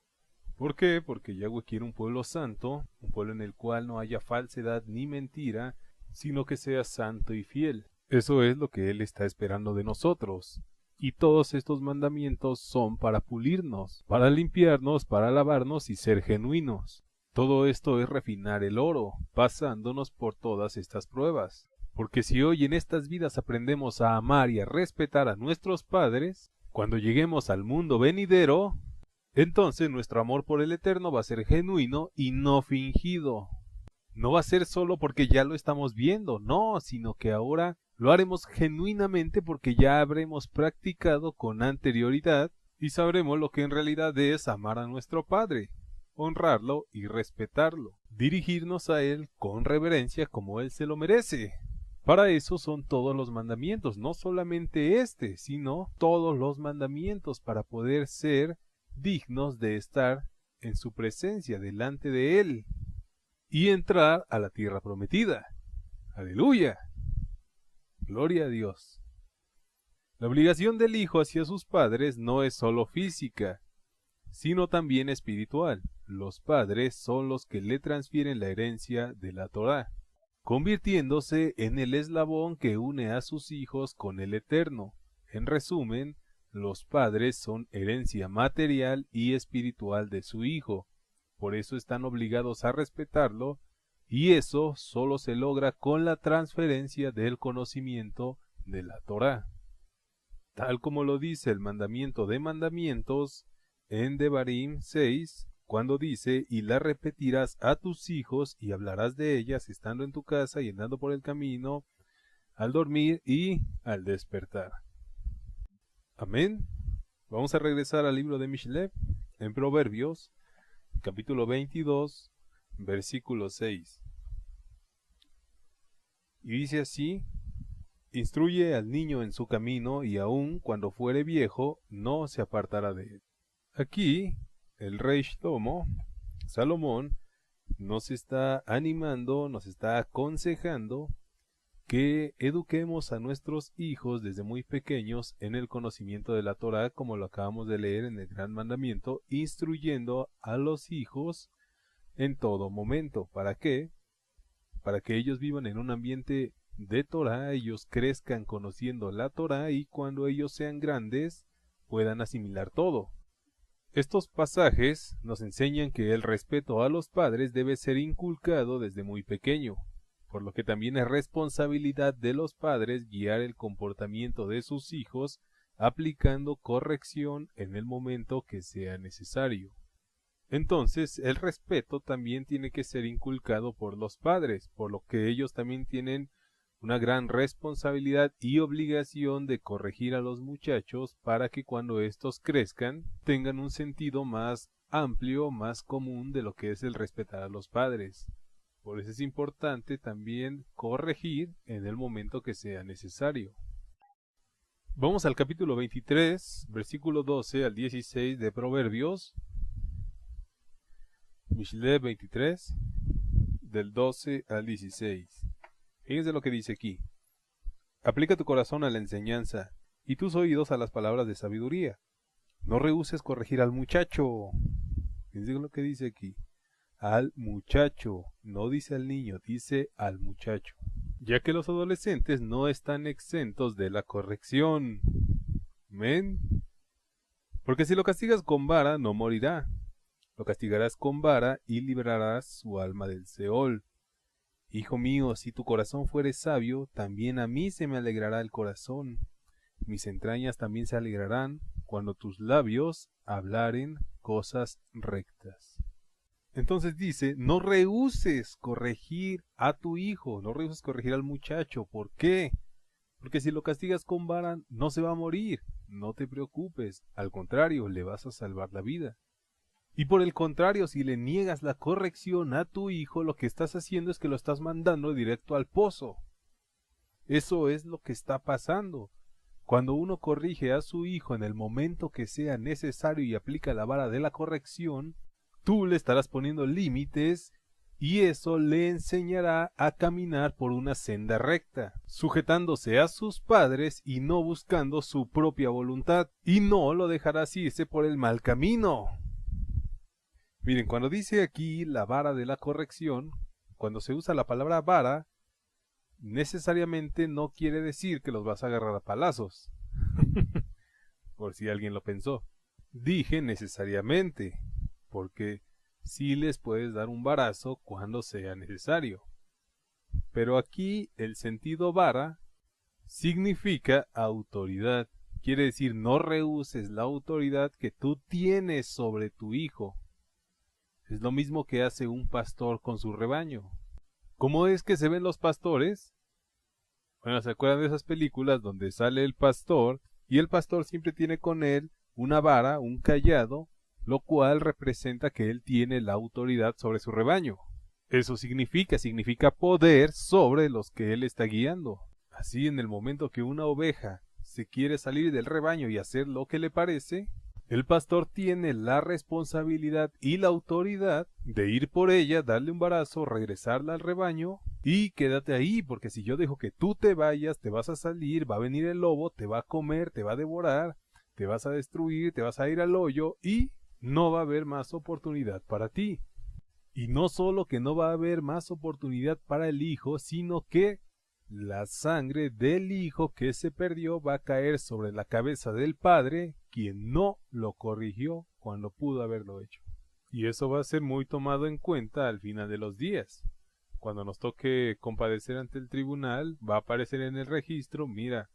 ¿Por qué? Porque Yahweh quiere un pueblo santo, un pueblo en el cual no haya falsedad ni mentira, sino que sea santo y fiel. Eso es lo que Él está esperando de nosotros. Y todos estos mandamientos son para pulirnos, para limpiarnos, para lavarnos y ser genuinos. Todo esto es refinar el oro, pasándonos por todas estas pruebas. Porque si hoy en estas vidas aprendemos a amar y a respetar a nuestros padres, cuando lleguemos al mundo venidero, Entonces nuestro amor por el Eterno va a ser genuino y no fingido. No va a ser solo porque ya lo estamos viendo, no, sino que ahora lo haremos genuinamente porque ya habremos practicado con anterioridad y sabremos lo que en realidad es amar a nuestro Padre, honrarlo y respetarlo, dirigirnos a Él con reverencia como Él se lo merece. Para eso son todos los mandamientos, no solamente este, sino todos los mandamientos para poder ser dignos de estar en su presencia delante de Él y entrar a la tierra prometida. ¡Aleluya! Gloria a Dios. La obligación del hijo hacia sus padres no es solo física, sino también espiritual. Los padres son los que le transfieren la herencia de la Torá, convirtiéndose en el eslabón que une a sus hijos con el Eterno. En resumen, los padres son herencia material y espiritual de su hijo, por eso están obligados a respetarlo, y eso solo se logra con la transferencia del conocimiento de la Torá. Tal como lo dice el mandamiento de mandamientos en Devarim 6, cuando dice, y la repetirás a tus hijos y hablarás de ellas estando en tu casa y andando por el camino, al dormir y al despertar. Amén. Vamos a regresar al libro de Mishlei, en Proverbios, capítulo 22, versículo 6. Y dice así, instruye al niño en su camino, y aun cuando fuere viejo, no se apartará de él. Aquí, el rey Salomón, nos está animando, nos está aconsejando que eduquemos a nuestros hijos desde muy pequeños en el conocimiento de la Torá, como lo acabamos de leer en el Gran Mandamiento, instruyendo a los hijos en todo momento. ¿Para qué? Para que ellos vivan en un ambiente de Torá, ellos crezcan conociendo la Torá y cuando ellos sean grandes puedan asimilar todo. Estos pasajes nos enseñan que el respeto a los padres debe ser inculcado desde muy pequeño, por lo que también es responsabilidad de los padres guiar el comportamiento de sus hijos aplicando corrección en el momento que sea necesario. Entonces, el respeto también tiene que ser inculcado por los padres, por lo que ellos también tienen una gran responsabilidad y obligación de corregir a los muchachos para que cuando estos crezcan tengan un sentido más amplio, más común de lo que es el respetar a los padres. Por eso es importante también corregir en el momento que sea necesario. Vamos al capítulo 23, versículo 12 al 16 de Proverbios. Mishlei 23, del 12 al 16. Fíjense lo que dice aquí. Aplica tu corazón a la enseñanza y tus oídos a las palabras de sabiduría. No rehuses corregir al muchacho. Fíjense lo que dice aquí. Al muchacho, no dice al niño, dice al muchacho. Ya que los adolescentes no están exentos de la corrección. ¿Amén? Porque si lo castigas con vara, no morirá. Lo castigarás con vara y librarás su alma del Seol. Hijo mío, si tu corazón fuere sabio, también a mí se me alegrará el corazón. Mis entrañas también se alegrarán cuando tus labios hablaren cosas rectas. Entonces dice, no rehuses corregir a tu hijo, no rehuses corregir al muchacho. ¿Por qué? Porque si lo castigas con vara, no se va a morir. No te preocupes, al contrario, le vas a salvar la vida. Y por el contrario, si le niegas la corrección a tu hijo, lo que estás haciendo es que lo estás mandando directo al pozo. Eso es lo que está pasando. Cuando uno corrige a su hijo en el momento que sea necesario y aplica la vara de la corrección, tú le estarás poniendo límites y eso le enseñará a caminar por una senda recta, sujetándose a sus padres y no buscando su propia voluntad, y no lo dejarás irse por el mal camino. Miren, cuando dice aquí la vara de la corrección, cuando se usa la palabra vara, necesariamente no quiere decir que los vas a agarrar a palazos. Por si alguien lo pensó. Dije necesariamente, porque sí les puedes dar un varazo cuando sea necesario. Pero aquí el sentido vara significa autoridad. Quiere decir, no rehúses la autoridad que tú tienes sobre tu hijo. Es lo mismo que hace un pastor con su rebaño. ¿Cómo es que se ven los pastores? Bueno, ¿se acuerdan de esas películas donde sale el pastor y el pastor siempre tiene con él una vara, un cayado, lo cual representa que él tiene la autoridad sobre su rebaño? Eso significa poder sobre los que él está guiando. Así, en el momento que una oveja se quiere salir del rebaño y hacer lo que le parece, el pastor tiene la responsabilidad y la autoridad de ir por ella, darle un barazo, regresarla al rebaño y quédate ahí, porque si yo dejo que tú te vayas, te vas a salir, va a venir el lobo, te va a comer, te va a devorar, te vas a destruir, te vas a ir al hoyo y no va a haber más oportunidad para ti. Y no solo que no va a haber más oportunidad para el hijo, sino que la sangre del hijo que se perdió va a caer sobre la cabeza del padre, quien no lo corrigió cuando pudo haberlo hecho. Y eso va a ser muy tomado en cuenta al final de los días. Cuando nos toque comparecer ante el tribunal, va a aparecer en el registro, mira,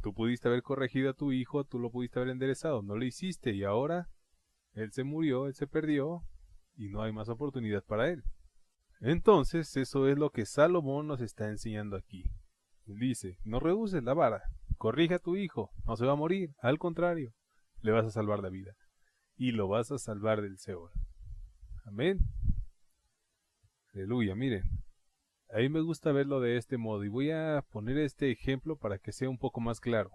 tú pudiste haber corregido a tu hijo, tú lo pudiste haber enderezado, no lo hiciste y ahora él se murió, él se perdió y no hay más oportunidad para él. Entonces, eso es lo que Salomón nos está enseñando aquí. Dice, no rehuses la vara, corrige a tu hijo, no se va a morir, al contrario, le vas a salvar la vida y lo vas a salvar del Seol. Amén. Aleluya, miren. A mí me gusta verlo de este modo y voy a poner este ejemplo para que sea un poco más claro.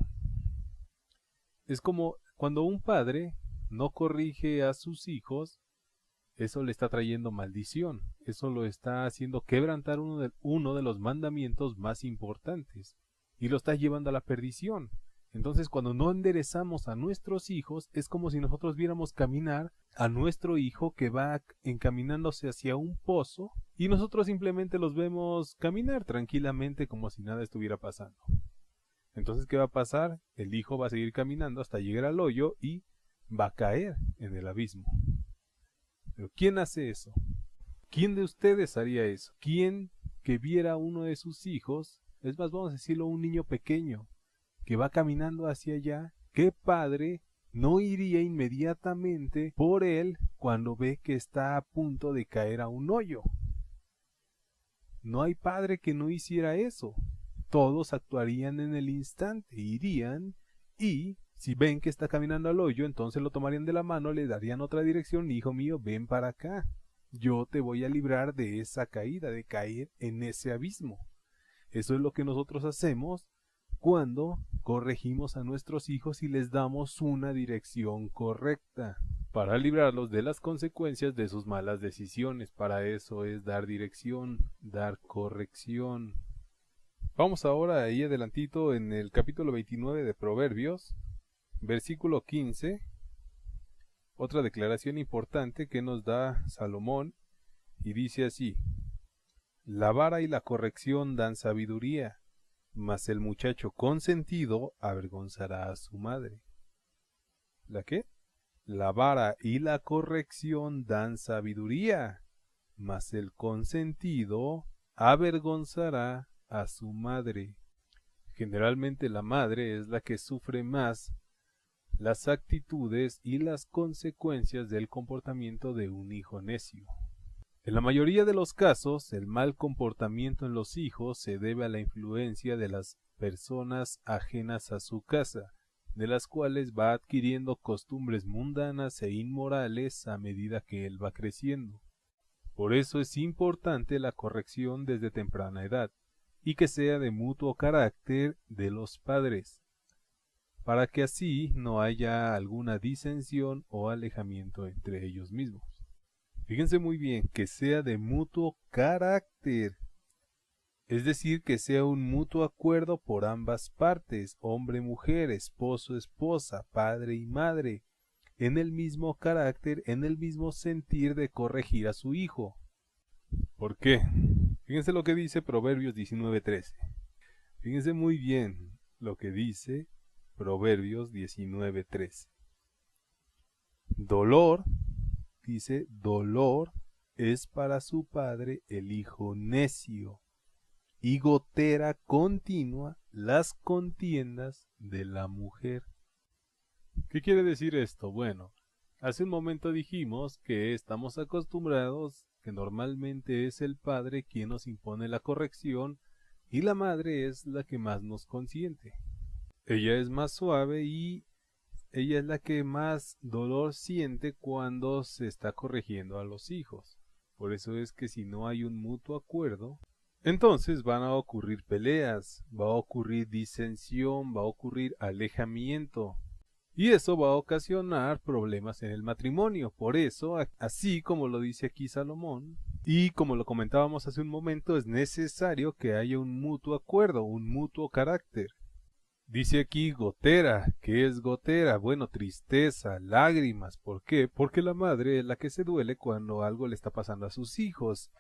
Es como cuando un padre no corrige a sus hijos, eso le está trayendo maldición, eso lo está haciendo quebrantar uno de los mandamientos más importantes y lo está llevando a la perdición. Entonces, cuando no enderezamos a nuestros hijos, es como si nosotros viéramos caminar a nuestro hijo que va encaminándose hacia un pozo y nosotros simplemente los vemos caminar tranquilamente como si nada estuviera pasando. Entonces, ¿qué va a pasar? El hijo va a seguir caminando hasta llegar al hoyo y va a caer en el abismo. Pero ¿quién hace eso? ¿Quién de ustedes haría eso? ¿Quién que viera a uno de sus hijos, es más, vamos a decirlo, un niño pequeño, que va caminando hacia allá, qué padre no iría inmediatamente por él cuando ve que está a punto de caer a un hoyo? No hay padre que no hiciera eso. Todos actuarían en el instante, irían y si ven que está caminando al hoyo, entonces lo tomarían de la mano, le darían otra dirección, hijo mío, ven para acá. Yo te voy a librar de esa caída, de caer en ese abismo. Eso es lo que nosotros hacemos cuando corregimos a nuestros hijos y les damos una dirección correcta, para librarlos de las consecuencias de sus malas decisiones. Para eso es dar dirección, dar corrección. Vamos ahora ahí adelantito en el capítulo 29 de Proverbios, versículo 15, otra declaración importante que nos da Salomón, y dice así: la vara y la corrección dan sabiduría, mas el muchacho consentido avergonzará a su madre. ¿La qué? La vara y la corrección dan sabiduría, mas el consentido avergonzará a su madre. Generalmente la madre es la que sufre más las actitudes y las consecuencias del comportamiento de un hijo necio. En la mayoría de los casos, el mal comportamiento en los hijos se debe a la influencia de las personas ajenas a su casa, de las cuales va adquiriendo costumbres mundanas e inmorales a medida que él va creciendo. Por eso es importante la corrección desde temprana edad, y que sea de mutuo carácter de los padres, para que así no haya alguna disensión o alejamiento entre ellos mismos. Fíjense muy bien, que sea de mutuo carácter, es decir, que sea un mutuo acuerdo por ambas partes, hombre-mujer, esposo-esposa, padre y madre, en el mismo carácter, en el mismo sentir de corregir a su hijo. ¿Por qué? Fíjense lo que dice Proverbios 19:13. Fíjense muy bien lo que dice Proverbios 19:13. Dolor, dice, dolor es para su padre el hijo necio, y gotera continua las contiendas de la mujer. ¿Qué quiere decir esto? Bueno, hace un momento dijimos que estamos acostumbrados que normalmente es el padre quien nos impone la corrección y la madre es la que más nos consiente. Ella es más suave y ella es la que más dolor siente cuando se está corrigiendo a los hijos. Por eso es que si no hay un mutuo acuerdo, entonces van a ocurrir peleas, va a ocurrir disensión, va a ocurrir alejamiento. Y eso va a ocasionar problemas en el matrimonio. Por eso, así como lo dice aquí Salomón, y como lo comentábamos hace un momento, es necesario que haya un mutuo acuerdo, un mutuo carácter. Dice aquí gotera. ¿Qué es gotera? Bueno, tristeza, lágrimas. ¿Por qué? Porque la madre es la que se duele cuando algo le está pasando a sus hijos.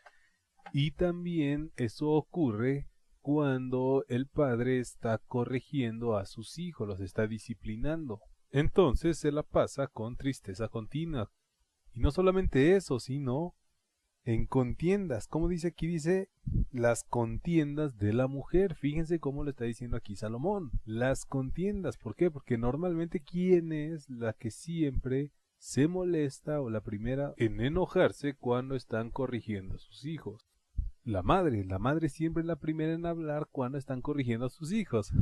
Y también eso ocurre cuando el padre está corrigiendo a sus hijos, los está disciplinando. Entonces se la pasa con tristeza continua. Y no solamente eso, sino en contiendas. Como dice aquí, dice las contiendas de la mujer. Fíjense cómo lo está diciendo aquí Salomón. Las contiendas. ¿Por qué? Porque normalmente ¿quién es la que siempre se molesta o la primera en enojarse cuando están corrigiendo a sus hijos? La madre siempre es la primera en hablar cuando están corrigiendo a sus hijos.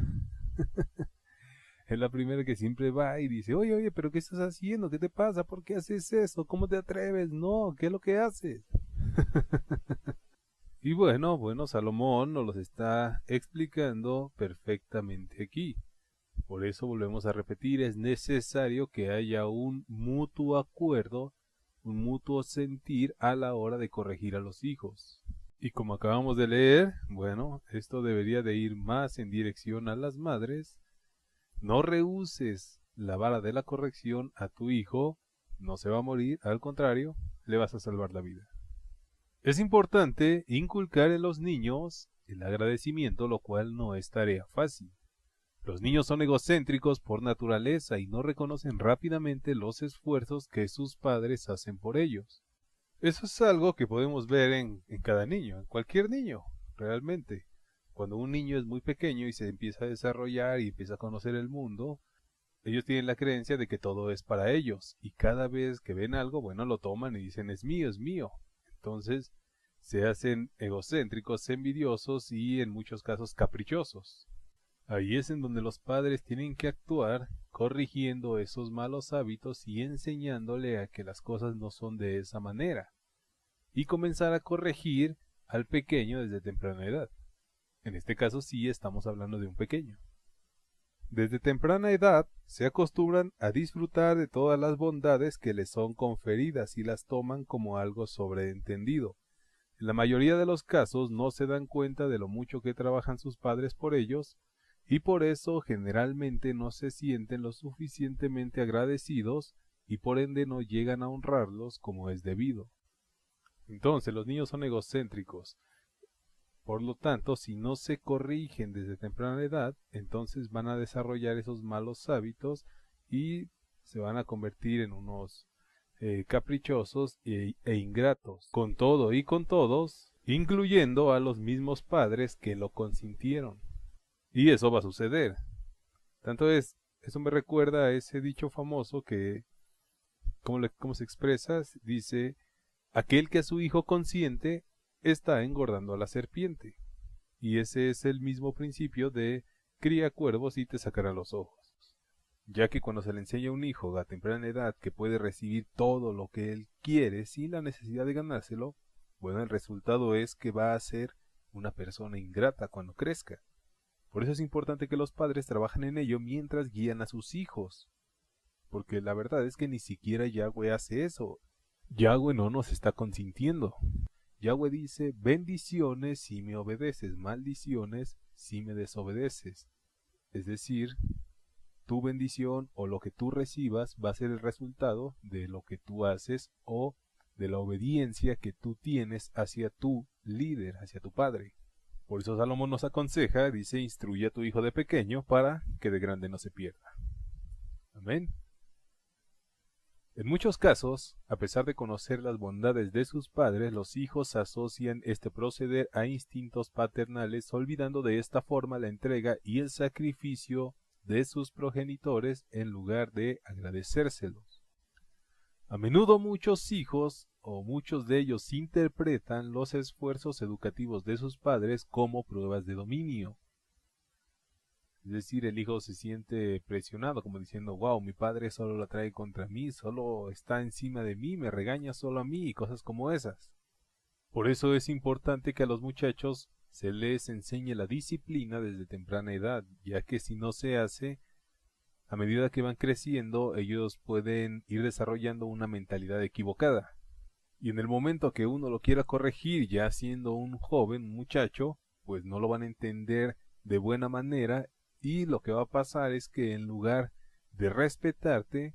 Es la primera que siempre va y dice, oye, pero ¿qué estás haciendo? ¿Qué te pasa? ¿Por qué haces eso? ¿Cómo te atreves? No, ¿qué es lo que haces? Y bueno, Salomón nos los está explicando perfectamente aquí. Por eso volvemos a repetir, es necesario que haya un mutuo acuerdo, un mutuo sentir a la hora de corregir a los hijos. Y como acabamos de leer, bueno, esto debería de ir más en dirección a las madres. No rehuses la vara de la corrección a tu hijo, no se va a morir, al contrario, le vas a salvar la vida. Es importante inculcar en los niños el agradecimiento, lo cual no es tarea fácil. Los niños son egocéntricos por naturaleza y no reconocen rápidamente los esfuerzos que sus padres hacen por ellos. Eso es algo que podemos ver en cada niño, en cualquier niño, realmente. Cuando un niño es muy pequeño y se empieza a desarrollar y empieza a conocer el mundo, ellos tienen la creencia de que todo es para ellos y cada vez que ven algo, bueno, lo toman y dicen es mío, es mío. Entonces se hacen egocéntricos, envidiosos y en muchos casos caprichosos. Ahí es en donde los padres tienen que actuar corrigiendo esos malos hábitos y enseñándole a que las cosas no son de esa manera y comenzar a corregir al pequeño desde temprana edad. En este caso sí estamos hablando de un pequeño. Desde temprana edad se acostumbran a disfrutar de todas las bondades que les son conferidas y las toman como algo sobreentendido. En la mayoría de los casos no se dan cuenta de lo mucho que trabajan sus padres por ellos y por eso generalmente no se sienten lo suficientemente agradecidos y por ende no llegan a honrarlos como es debido. Entonces los niños son egocéntricos. Por lo tanto, si no se corrigen desde temprana edad, entonces van a desarrollar esos malos hábitos y se van a convertir en unos caprichosos e ingratos, con todo y con todos, incluyendo a los mismos padres que lo consintieron. Y eso va a suceder. Eso me recuerda a ese dicho famoso que, ¿cómo se expresa? Dice, aquel que a su hijo consiente está engordando a la serpiente. Y ese es el mismo principio de cría cuervos y te sacará los ojos. Ya que cuando se le enseña a un hijo a temprana edad que puede recibir todo lo que él quiere sin la necesidad de ganárselo, bueno, el resultado es que va a ser una persona ingrata cuando crezca. Por eso es importante que los padres trabajen en ello mientras guían a sus hijos. Porque la verdad es que ni siquiera Yahweh hace eso. Yahweh no nos está consintiendo. Yahweh dice, bendiciones si me obedeces, maldiciones si me desobedeces. Es decir, tu bendición o lo que tú recibas va a ser el resultado de lo que tú haces o de la obediencia que tú tienes hacia tu líder, hacia tu padre. Por eso Salomón nos aconseja, dice, instruye a tu hijo de pequeño para que de grande no se pierda. Amén. En muchos casos, a pesar de conocer las bondades de sus padres, los hijos asocian este proceder a instintos paternales, olvidando de esta forma la entrega y el sacrificio de sus progenitores en lugar de agradecérselos. A menudo muchos hijos o muchos de ellos interpretan los esfuerzos educativos de sus padres como pruebas de dominio. Es decir, el hijo se siente presionado, como diciendo, wow, mi padre solo la trae contra mí, solo está encima de mí, me regaña solo a mí y cosas como esas. Por eso es importante que a los muchachos se les enseñe la disciplina desde temprana edad, ya que si no se hace, a medida que van creciendo, ellos pueden ir desarrollando una mentalidad equivocada. Y en el momento que uno lo quiera corregir, ya siendo un joven, un muchacho, pues no lo van a entender de buena manera y lo que va a pasar es que en lugar de respetarte,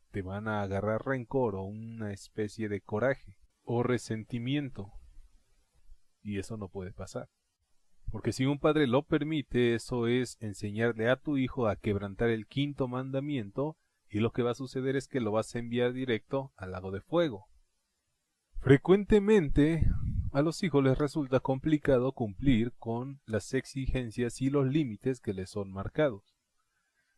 te van a agarrar rencor o una especie de coraje o resentimiento. Y eso no puede pasar. Porque si un padre lo permite, eso es enseñarle a tu hijo a quebrantar el quinto mandamiento y lo que va a suceder es que lo vas a enviar directo al lago de fuego. Frecuentemente a los hijos les resulta complicado cumplir con las exigencias y los límites que les son marcados.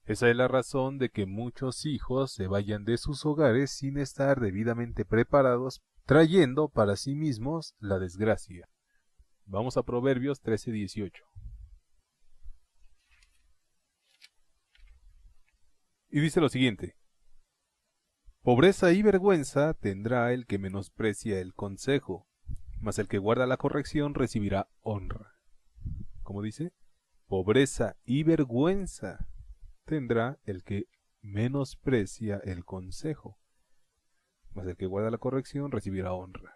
Esa es la razón de que muchos hijos se vayan de sus hogares sin estar debidamente preparados, trayendo para sí mismos la desgracia. Vamos a Proverbios 13:18. Y dice lo siguiente: pobreza y vergüenza tendrá el que menosprecia el consejo, mas el que guarda la corrección recibirá honra. ¿Cómo dice? Pobreza y vergüenza tendrá el que menosprecia el consejo, mas el que guarda la corrección recibirá honra.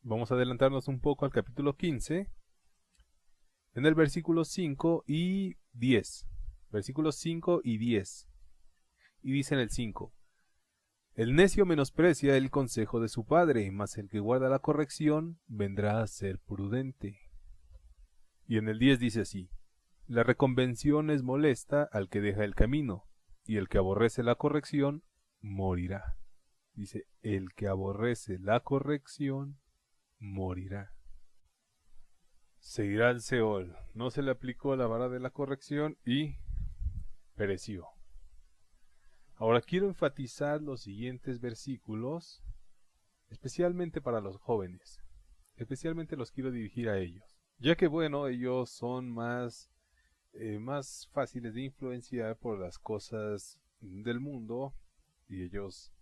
Vamos a adelantarnos un poco al capítulo 15, en el versículo 5 y 10. Versículos 5 y 10. Y dice en el 5: el necio menosprecia el consejo de su padre, mas el que guarda la corrección vendrá a ser prudente. Y en el 10 dice así: la reconvención es molesta al que deja el camino, y el que aborrece la corrección morirá. Dice, el que aborrece la corrección morirá. Se irá al Seol. No se le aplicó la vara de la corrección y pereció. Ahora quiero enfatizar los siguientes versículos, especialmente para los jóvenes. Especialmente los quiero dirigir a ellos, ya que bueno, ellos son más fáciles de influenciar por las cosas del mundo y ellos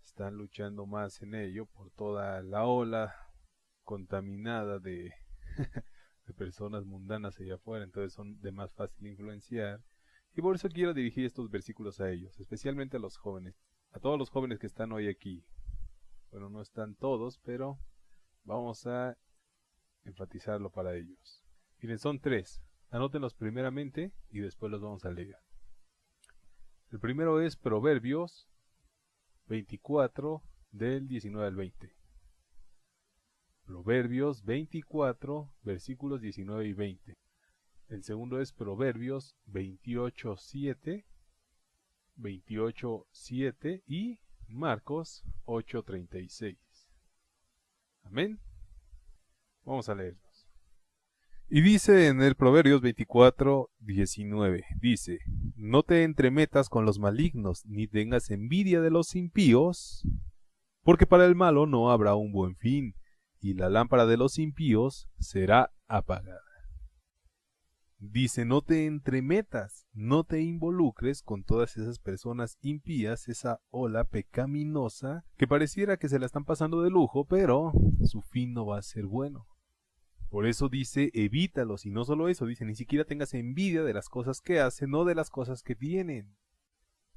están luchando más en ello por toda la ola contaminada de, de personas mundanas allá afuera, entonces son de más fácil influenciar. Y por eso quiero dirigir estos versículos a ellos, especialmente a los jóvenes, a todos los jóvenes que están hoy aquí. Bueno, no están todos, pero vamos a enfatizarlo para ellos. Miren, son 3. Anótenlos primeramente y después los vamos a leer. El primero es Proverbios 24, del 19 al 20. Proverbios 24, versículos 19 y 20. El segundo es Proverbios 28:7, 28:7 y Marcos 8:36. Amén. Vamos a leerlos. Y dice en el Proverbios 24:19, dice: no te entremetas con los malignos, ni tengas envidia de los impíos, porque para el malo no habrá un buen fin, y la lámpara de los impíos será apagada. Dice, no te entremetas, no te involucres con todas esas personas impías, esa ola pecaminosa que pareciera que se la están pasando de lujo, pero su fin no va a ser bueno. Por eso dice, evítalos, y no solo eso, dice, ni siquiera tengas envidia de las cosas que hacen, no de las cosas que tienen.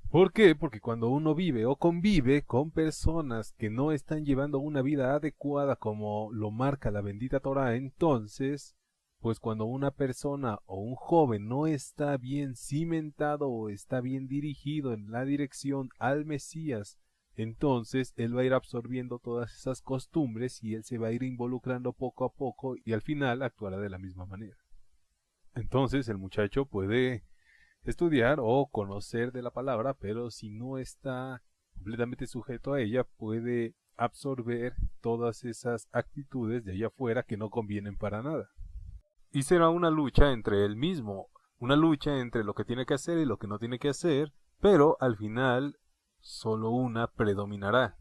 ¿Por qué? Porque cuando uno vive o convive con personas que no están llevando una vida adecuada como lo marca la bendita Torá, entonces, pues cuando una persona o un joven no está bien cimentado o está bien dirigido en la dirección al Mesías, entonces él va a ir absorbiendo todas esas costumbres y él se va a ir involucrando poco a poco y al final actuará de la misma manera. Entonces el muchacho puede estudiar o conocer de la palabra, pero si no está completamente sujeto a ella, puede absorber todas esas actitudes de allá afuera que no convienen para nada. Y será una lucha entre él mismo, una lucha entre lo que tiene que hacer y lo que no tiene que hacer, pero al final solo una predominará.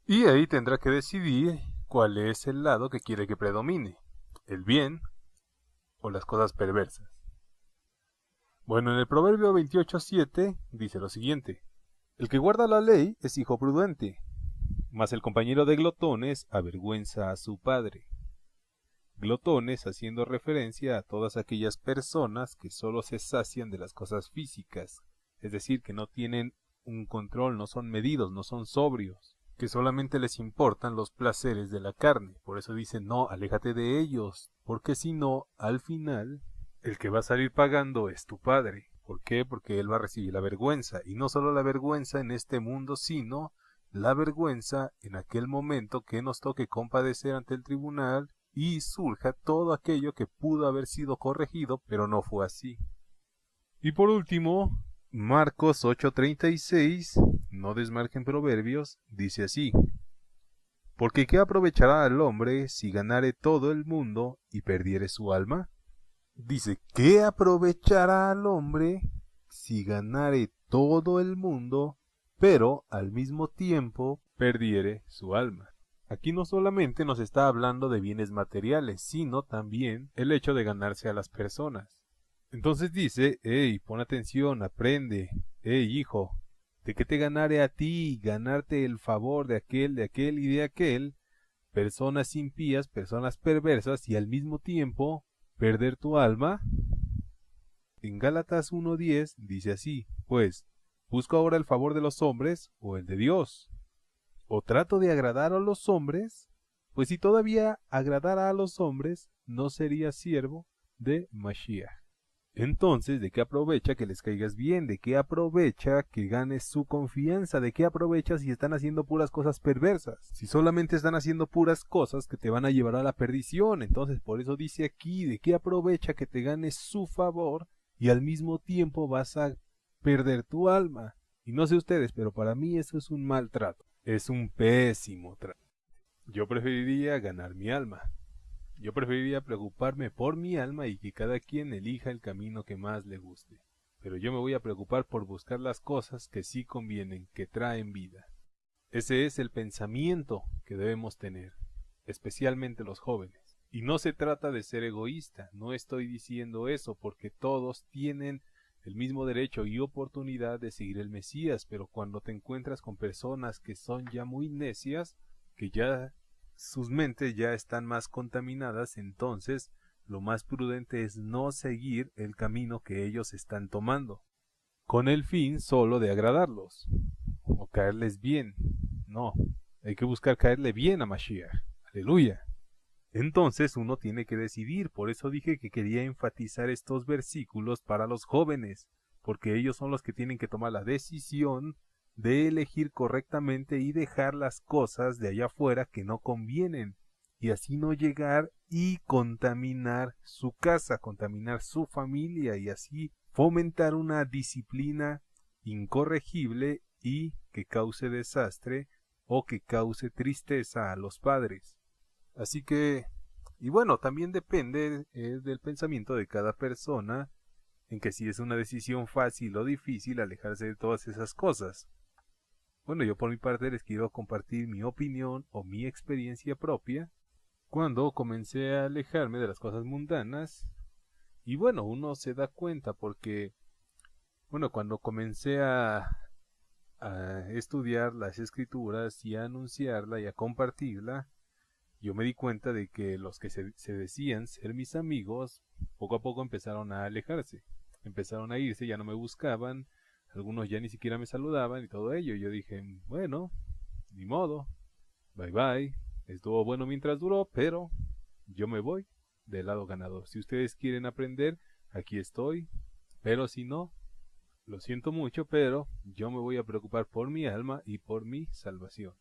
Y ahí tendrá que decidir cuál es el lado que quiere que predomine, el bien o las cosas perversas. Bueno, en el Proverbio 28:7 dice lo siguiente: el que guarda la ley es hijo prudente, mas el compañero de glotones avergüenza a su padre. Glotones haciendo referencia a todas aquellas personas que solo se sacian de las cosas físicas, es decir, que no tienen un control, no son medidos, no son sobrios, que solamente les importan los placeres de la carne. Por eso dicen, no, aléjate de ellos, porque si no, al final, el que va a salir pagando es tu padre. ¿Por qué? Porque él va a recibir la vergüenza, y no solo la vergüenza en este mundo, sino la vergüenza en aquel momento que nos toque compadecer ante el tribunal y surja todo aquello que pudo haber sido corregido, pero no fue así. Y por último, Marcos 8:36, no desmarquen Proverbios, dice así: porque ¿qué aprovechará al hombre si ganare todo el mundo y perdiere su alma? Dice, ¿qué aprovechará al hombre si ganare todo el mundo, pero al mismo tiempo perdiere su alma? Aquí no solamente nos está hablando de bienes materiales, sino también el hecho de ganarse a las personas. Entonces dice, hey, pon atención, aprende, hey, hijo, ¿de qué te ganare a ti ganarte el favor de aquel y de aquel? Personas impías, personas perversas, y al mismo tiempo perder tu alma. En Gálatas 1:10 dice así, pues, ¿busco ahora el favor de los hombres o el de Dios? ¿O trato de agradar a los hombres? Pues si todavía agradara a los hombres, no sería siervo de Mashiach. Entonces, ¿de qué aprovecha que les caigas bien? ¿De qué aprovecha que ganes su confianza? ¿De qué aprovecha si están haciendo puras cosas perversas? Si solamente están haciendo puras cosas que te van a llevar a la perdición. Entonces, por eso dice aquí, ¿de qué aprovecha que te ganes su favor y al mismo tiempo vas a perder tu alma? Y no sé ustedes, pero para mí eso es un maltrato. Es un pésimo trato. Yo preferiría ganar mi alma. Yo preferiría preocuparme por mi alma y que cada quien elija el camino que más le guste. Pero yo me voy a preocupar por buscar las cosas que sí convienen, que traen vida. Ese es el pensamiento que debemos tener, especialmente los jóvenes. Y no se trata de ser egoísta, no estoy diciendo eso, porque todos tienen el mismo derecho y oportunidad de seguir el Mesías, pero cuando te encuentras con personas que son ya muy necias, que ya sus mentes ya están más contaminadas, entonces lo más prudente es no seguir el camino que ellos están tomando, con el fin solo de agradarlos, o caerles bien. No, hay que buscar caerle bien a Mashiach. Aleluya. Entonces uno tiene que decidir, por eso dije que quería enfatizar estos versículos para los jóvenes, porque ellos son los que tienen que tomar la decisión de elegir correctamente y dejar las cosas de allá afuera que no convienen, y así no llegar y contaminar su casa, contaminar su familia, y así fomentar una disciplina incorregible y que cause desastre o que cause tristeza a los padres. Así que, y bueno, también depende del pensamiento de cada persona, en que si es una decisión fácil o difícil alejarse de todas esas cosas. Bueno, yo por mi parte les quiero compartir mi opinión o mi experiencia propia cuando comencé a alejarme de las cosas mundanas. Y bueno, uno se da cuenta porque, bueno, cuando comencé a estudiar las escrituras y a anunciarla y a compartirla, yo me di cuenta de que los que se decían ser mis amigos, poco a poco empezaron a alejarse, empezaron a irse, ya no me buscaban, algunos ya ni siquiera me saludaban y todo ello. Yo dije, bueno, ni modo, bye bye, estuvo bueno mientras duró, pero yo me voy del lado ganador. Si ustedes quieren aprender, aquí estoy, pero si no, lo siento mucho, pero yo me voy a preocupar por mi alma y por mi salvación.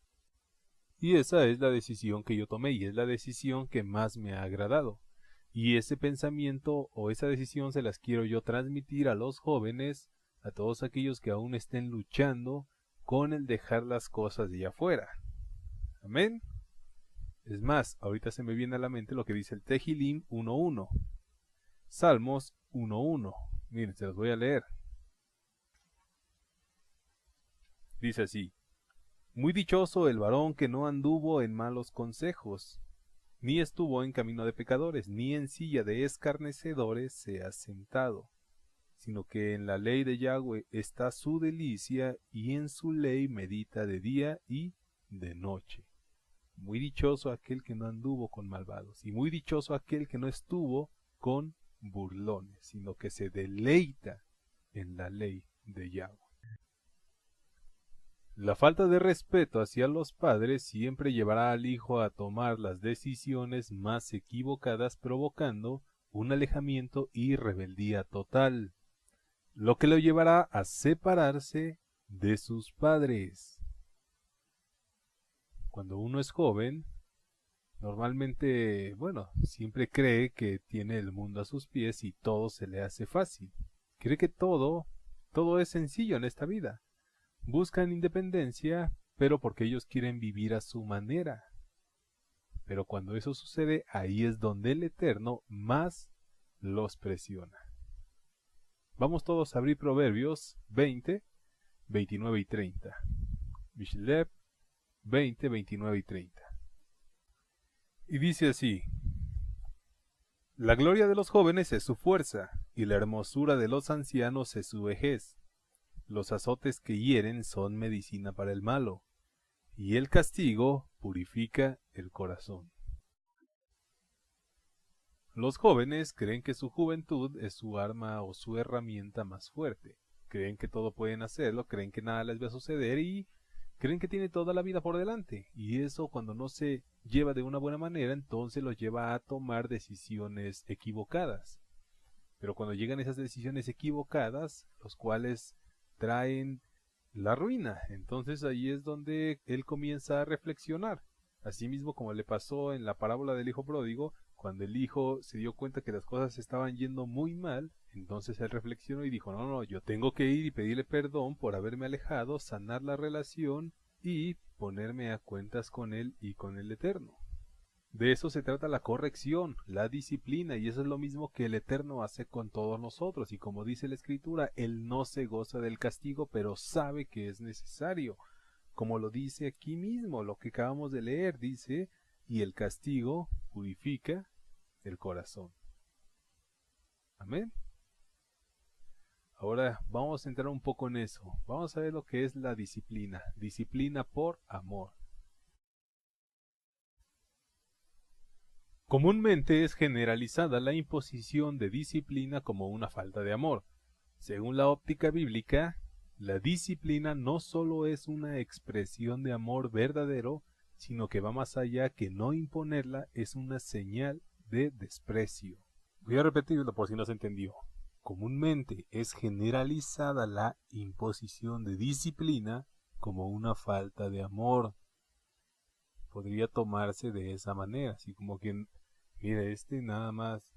Y esa es la decisión que yo tomé y es la decisión que más me ha agradado. Y ese pensamiento o esa decisión se las quiero yo transmitir a los jóvenes, a todos aquellos que aún estén luchando con el dejar las cosas de afuera. Amén. Es más, ahorita se me viene a la mente lo que dice el Tehilim 1.1. Salmos 1.1. Miren, se los voy a leer. Dice así: muy dichoso el varón que no anduvo en malos consejos, ni estuvo en camino de pecadores, ni en silla de escarnecedores se ha sentado, sino que en la ley de Yahweh está su delicia, y en su ley medita de día y de noche. Muy dichoso aquel que no anduvo con malvados, y muy dichoso aquel que no estuvo con burlones, sino que se deleita en la ley de Yahweh. La falta de respeto hacia los padres siempre llevará al hijo a tomar las decisiones más equivocadas, provocando un alejamiento y rebeldía total, lo que lo llevará a separarse de sus padres. Cuando uno es joven, normalmente, siempre cree que tiene el mundo a sus pies y todo se le hace fácil. Cree que todo es sencillo en esta vida. Buscan independencia, pero porque ellos quieren vivir a su manera. Pero cuando eso sucede, ahí es donde el Eterno más los presiona. Vamos todos a abrir Proverbios 20, 29 y 30. Mishlep 20, 29 y 30. Y dice así: la gloria de los jóvenes es su fuerza, y la hermosura de los ancianos es su vejez. Los azotes que hieren son medicina para el malo, y el castigo purifica el corazón. Los jóvenes creen que su juventud es su arma o su herramienta más fuerte. Creen que todo pueden hacerlo, creen que nada les va a suceder y creen que tiene toda la vida por delante. Y eso, cuando no se lleva de una buena manera, entonces los lleva a tomar decisiones equivocadas. Pero cuando llegan esas decisiones equivocadas, los cuales traen la ruina, entonces ahí es donde él comienza a reflexionar. Asimismo, como le pasó en la parábola del hijo pródigo, cuando el hijo se dio cuenta que las cosas estaban yendo muy mal, entonces él reflexionó y dijo: no, yo tengo que ir y pedirle perdón por haberme alejado, sanar la relación y ponerme a cuentas con él y con el Eterno. De eso se trata la corrección, la disciplina, y eso es lo mismo que el Eterno hace con todos nosotros. Y como dice la Escritura, Él no se goza del castigo, pero sabe que es necesario. Como lo dice aquí mismo, lo que acabamos de leer, dice: y el castigo purifica el corazón. Amén. Ahora vamos a entrar un poco en eso. Vamos a ver lo que es la disciplina. Disciplina por amor. Comúnmente es generalizada la imposición de disciplina como una falta de amor. Según la óptica bíblica, la disciplina no solo es una expresión de amor verdadero, sino que va más allá, que no imponerla es una señal de desprecio. Voy a repetirlo por si no se entendió. Comúnmente es generalizada la imposición de disciplina como una falta de amor. Podría tomarse de esa manera, así como que, mire, nada más,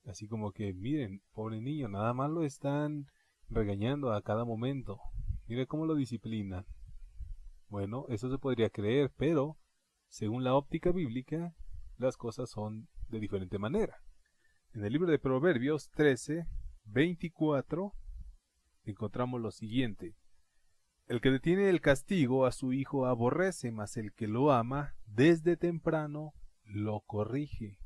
así como que, miren, pobre niño, nada más lo están regañando a cada momento. Mire cómo lo disciplinan. Bueno, eso se podría creer, pero según la óptica bíblica, las cosas son de diferente manera. En el libro de Proverbios 13, 24, encontramos lo siguiente: el que detiene el castigo a su hijo aborrece, mas el que lo ama desde temprano lo corrige.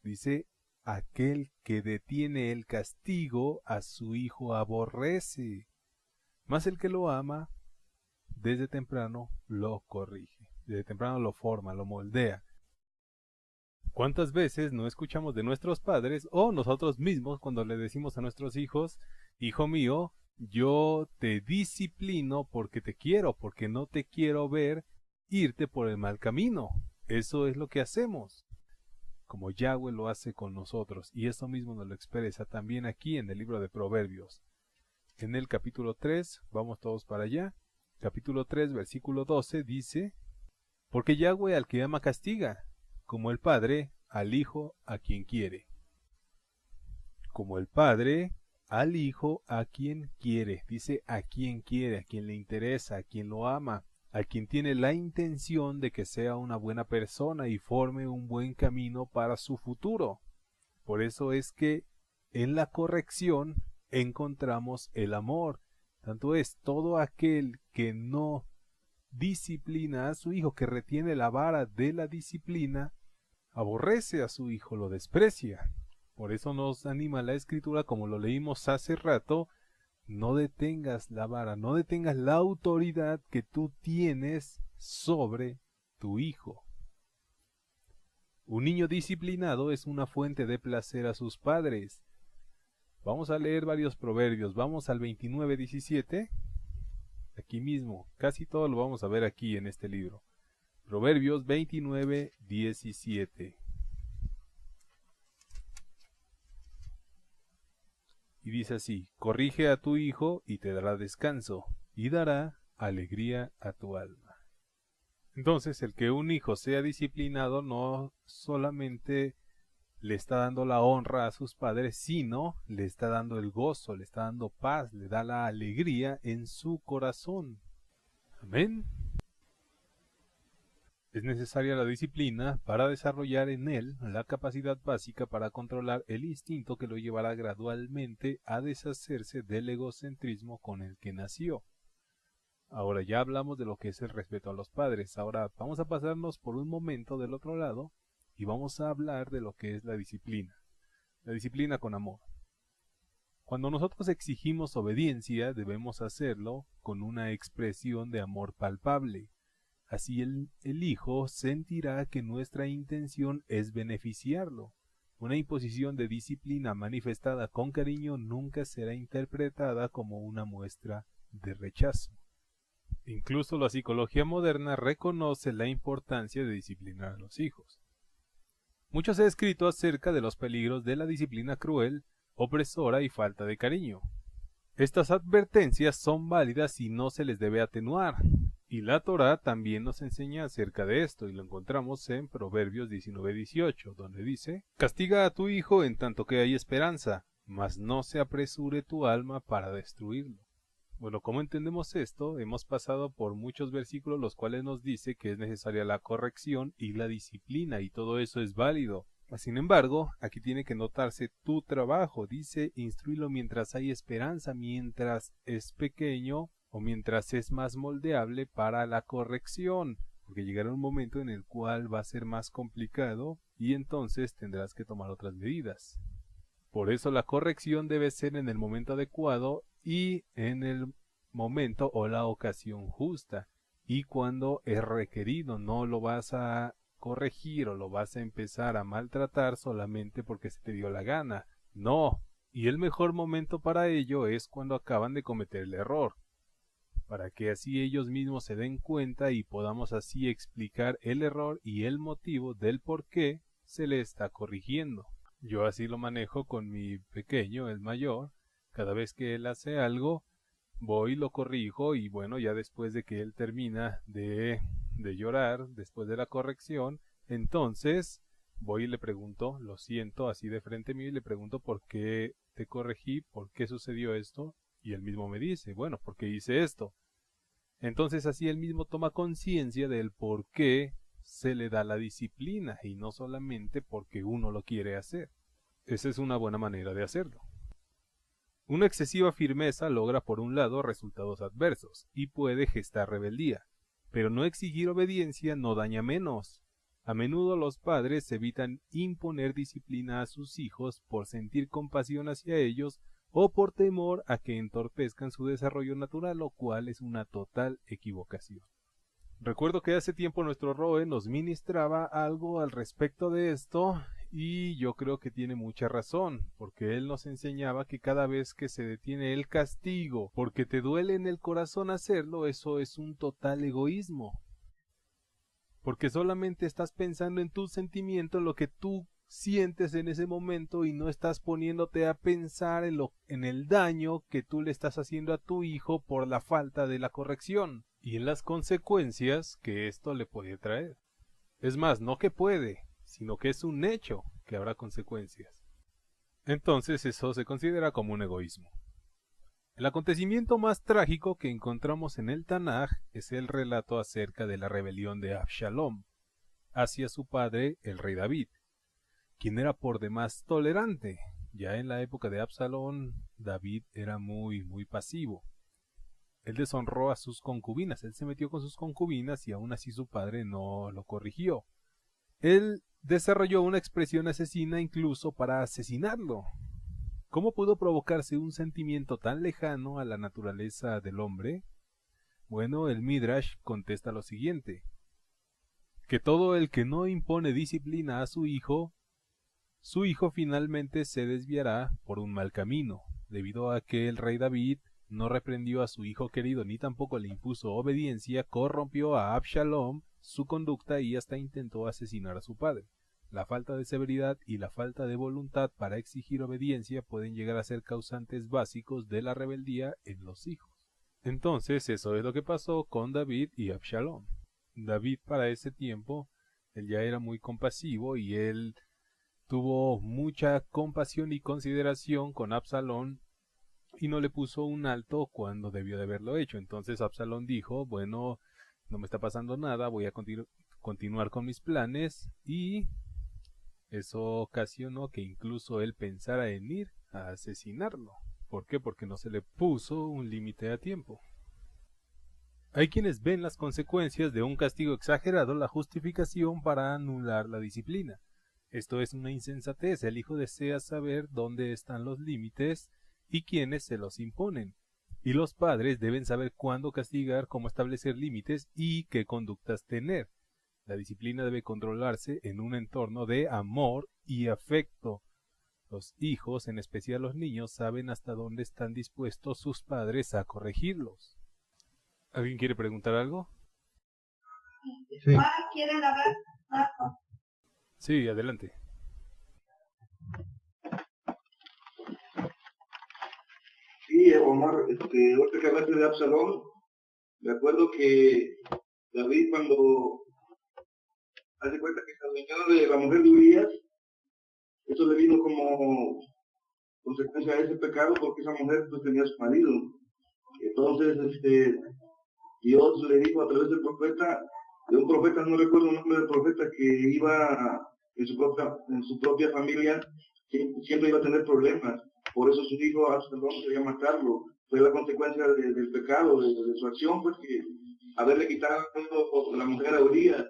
Dice: aquel que detiene el castigo a su hijo aborrece, mas el que lo ama desde temprano lo corrige. Desde temprano lo forma, lo moldea. ¿Cuántas veces no escuchamos de nuestros padres o nosotros mismos cuando le decimos a nuestros hijos: hijo mío, yo te disciplino porque te quiero, porque no te quiero ver irte por el mal camino? Eso es lo que hacemos, como Yahweh lo hace con nosotros, y eso mismo nos lo expresa también aquí en el libro de Proverbios. En el capítulo 3, vamos todos para allá, capítulo 3, versículo 12, dice: porque Yahweh al que ama castiga, como el padre al hijo a quien quiere. Como el padre al hijo a quien quiere. Dice a quien quiere, a quien le interesa, a quien lo ama, a quien tiene la intención de que sea una buena persona y forme un buen camino para su futuro. Por eso es que en la corrección encontramos el amor. Tanto es todo aquel que no disciplina a su hijo, que retiene la vara de la disciplina, aborrece a su hijo, lo desprecia. Por eso nos anima la escritura, como lo leímos hace rato, no detengas la vara, no detengas la autoridad que tú tienes sobre tu hijo. Un niño disciplinado es una fuente de placer a sus padres. Vamos a leer varios proverbios. Vamos al 29:17. Aquí mismo, casi todo lo vamos a ver aquí en este libro. Proverbios 29:17. Y dice así: corrige a tu hijo y te dará descanso, y dará alegría a tu alma. Entonces, el que un hijo sea disciplinado no solamente le está dando la honra a sus padres, sino le está dando el gozo, le está dando paz, le da la alegría en su corazón. Amén. Es necesaria la disciplina para desarrollar en él la capacidad básica para controlar el instinto que lo llevará gradualmente a deshacerse del egocentrismo con el que nació. Ahora ya hablamos de lo que es el respeto a los padres. Ahora vamos a pasarnos por un momento del otro lado y vamos a hablar de lo que es la disciplina. La disciplina con amor. Cuando nosotros exigimos obediencia, debemos hacerlo con una expresión de amor palpable. Así el hijo sentirá que nuestra intención es beneficiarlo. Una imposición de disciplina manifestada con cariño nunca será interpretada como una muestra de rechazo. Incluso la psicología moderna reconoce la importancia de disciplinar a los hijos. Mucho se ha escrito acerca de los peligros de la disciplina cruel, opresora y falta de cariño. Estas advertencias son válidas y no se les debe atenuar. Y la Torá también nos enseña acerca de esto, y lo encontramos en Proverbios 19:18, donde dice: castiga a tu hijo en tanto que hay esperanza, mas no se apresure tu alma para destruirlo. Bueno, ¿cómo entendemos esto? Hemos pasado por muchos versículos los cuales nos dice que es necesaria la corrección y la disciplina, y todo eso es válido. Sin embargo, aquí tiene que notarse tu trabajo. Dice: instruílo mientras hay esperanza, mientras es pequeño, o mientras es más moldeable para la corrección, porque llegará un momento en el cual va a ser más complicado y entonces tendrás que tomar otras medidas. Por eso la corrección debe ser en el momento adecuado y en el momento o la ocasión justa, y cuando es requerido. No lo vas a corregir o lo vas a empezar a maltratar solamente porque se te dio la gana. No, y el mejor momento para ello es cuando acaban de cometer el error, para que así ellos mismos se den cuenta y podamos así explicar el error y el motivo del por qué se le está corrigiendo. Yo así lo manejo con mi pequeño, el mayor. Cada vez que él hace algo, voy y lo corrijo, y bueno, ya después de que él termina de llorar, después de la corrección, entonces voy y le pregunto, lo siento así de frente mío, y le pregunto por qué te corregí, por qué sucedió esto. Y él mismo me dice: bueno, porque hice esto. Entonces así él mismo toma conciencia del por qué se le da la disciplina, y no solamente porque uno lo quiere hacer. Esa es una buena manera de hacerlo. Una excesiva firmeza logra por un lado resultados adversos, y puede gestar rebeldía, pero no exigir obediencia no daña menos. A menudo los padres evitan imponer disciplina a sus hijos por sentir compasión hacia ellos o por temor a que entorpezcan su desarrollo natural, lo cual es una total equivocación. Recuerdo que hace tiempo nuestro Roe nos ministraba algo al respecto de esto, y yo creo que tiene mucha razón, porque él nos enseñaba que cada vez que se detiene el castigo porque te duele en el corazón hacerlo, eso es un total egoísmo, porque solamente estás pensando en tu sentimiento, en lo que tú sientes en ese momento, y no estás poniéndote a pensar en el daño que tú le estás haciendo a tu hijo por la falta de la corrección y en las consecuencias que esto le puede traer. Es más, no que puede, sino que es un hecho que habrá consecuencias. Entonces eso se considera como un egoísmo. El acontecimiento más trágico que encontramos en el Tanaj es el relato acerca de la rebelión de Absalom hacia su padre, el rey David, quien era por demás tolerante. Ya en la época de Absalón, David era muy pasivo. Él deshonró a sus concubinas, él se metió con sus concubinas y aún así su padre no lo corrigió. Él desarrolló una expresión asesina incluso para asesinarlo. ¿Cómo pudo provocarse un sentimiento tan lejano a la naturaleza del hombre? Bueno, el Midrash contesta lo siguiente: que todo el que no impone disciplina a su hijo finalmente se desviará por un mal camino, debido a que el rey David no reprendió a su hijo querido ni tampoco le impuso obediencia, corrompió a Absalom su conducta y hasta intentó asesinar a su padre. La falta de severidad y la falta de voluntad para exigir obediencia pueden llegar a ser causantes básicos de la rebeldía en los hijos. Entonces eso es lo que pasó con David y Absalom. David para ese tiempo, él ya era muy compasivo y él tuvo mucha compasión y consideración con Absalón y no le puso un alto cuando debió de haberlo hecho. Entonces Absalón dijo, bueno, no me está pasando nada, voy a continuar con mis planes, y eso ocasionó que incluso él pensara en ir a asesinarlo. ¿Por qué? Porque no se le puso un límite a tiempo. Hay quienes ven las consecuencias de un castigo exagerado la justificación para anular la disciplina. Esto es una insensatez. El hijo desea saber dónde están los límites y quiénes se los imponen. Y los padres deben saber cuándo castigar, cómo establecer límites y qué conductas tener. La disciplina debe controlarse en un entorno de amor y afecto. Los hijos, en especial los niños, saben hasta dónde están dispuestos sus padres a corregirlos. ¿Alguien quiere preguntar algo? Sí. ¿Quieren hablar? Sí, adelante. Sí, Omar, ahorita que hablaste de Absalón, me acuerdo que David, cuando hace cuenta que se adueñó de la mujer de Urías, eso le vino como consecuencia de ese pecado, porque esa mujer pues tenía a su marido. Entonces, Dios le dijo a través del profeta, de un profeta, no recuerdo el nombre del profeta, que iba en su propia familia, siempre iba a tener problemas. Por eso su hijo Absalón quería matarlo. Fue la consecuencia del pecado, de su acción, pues que haberle quitado la mujer a Urías.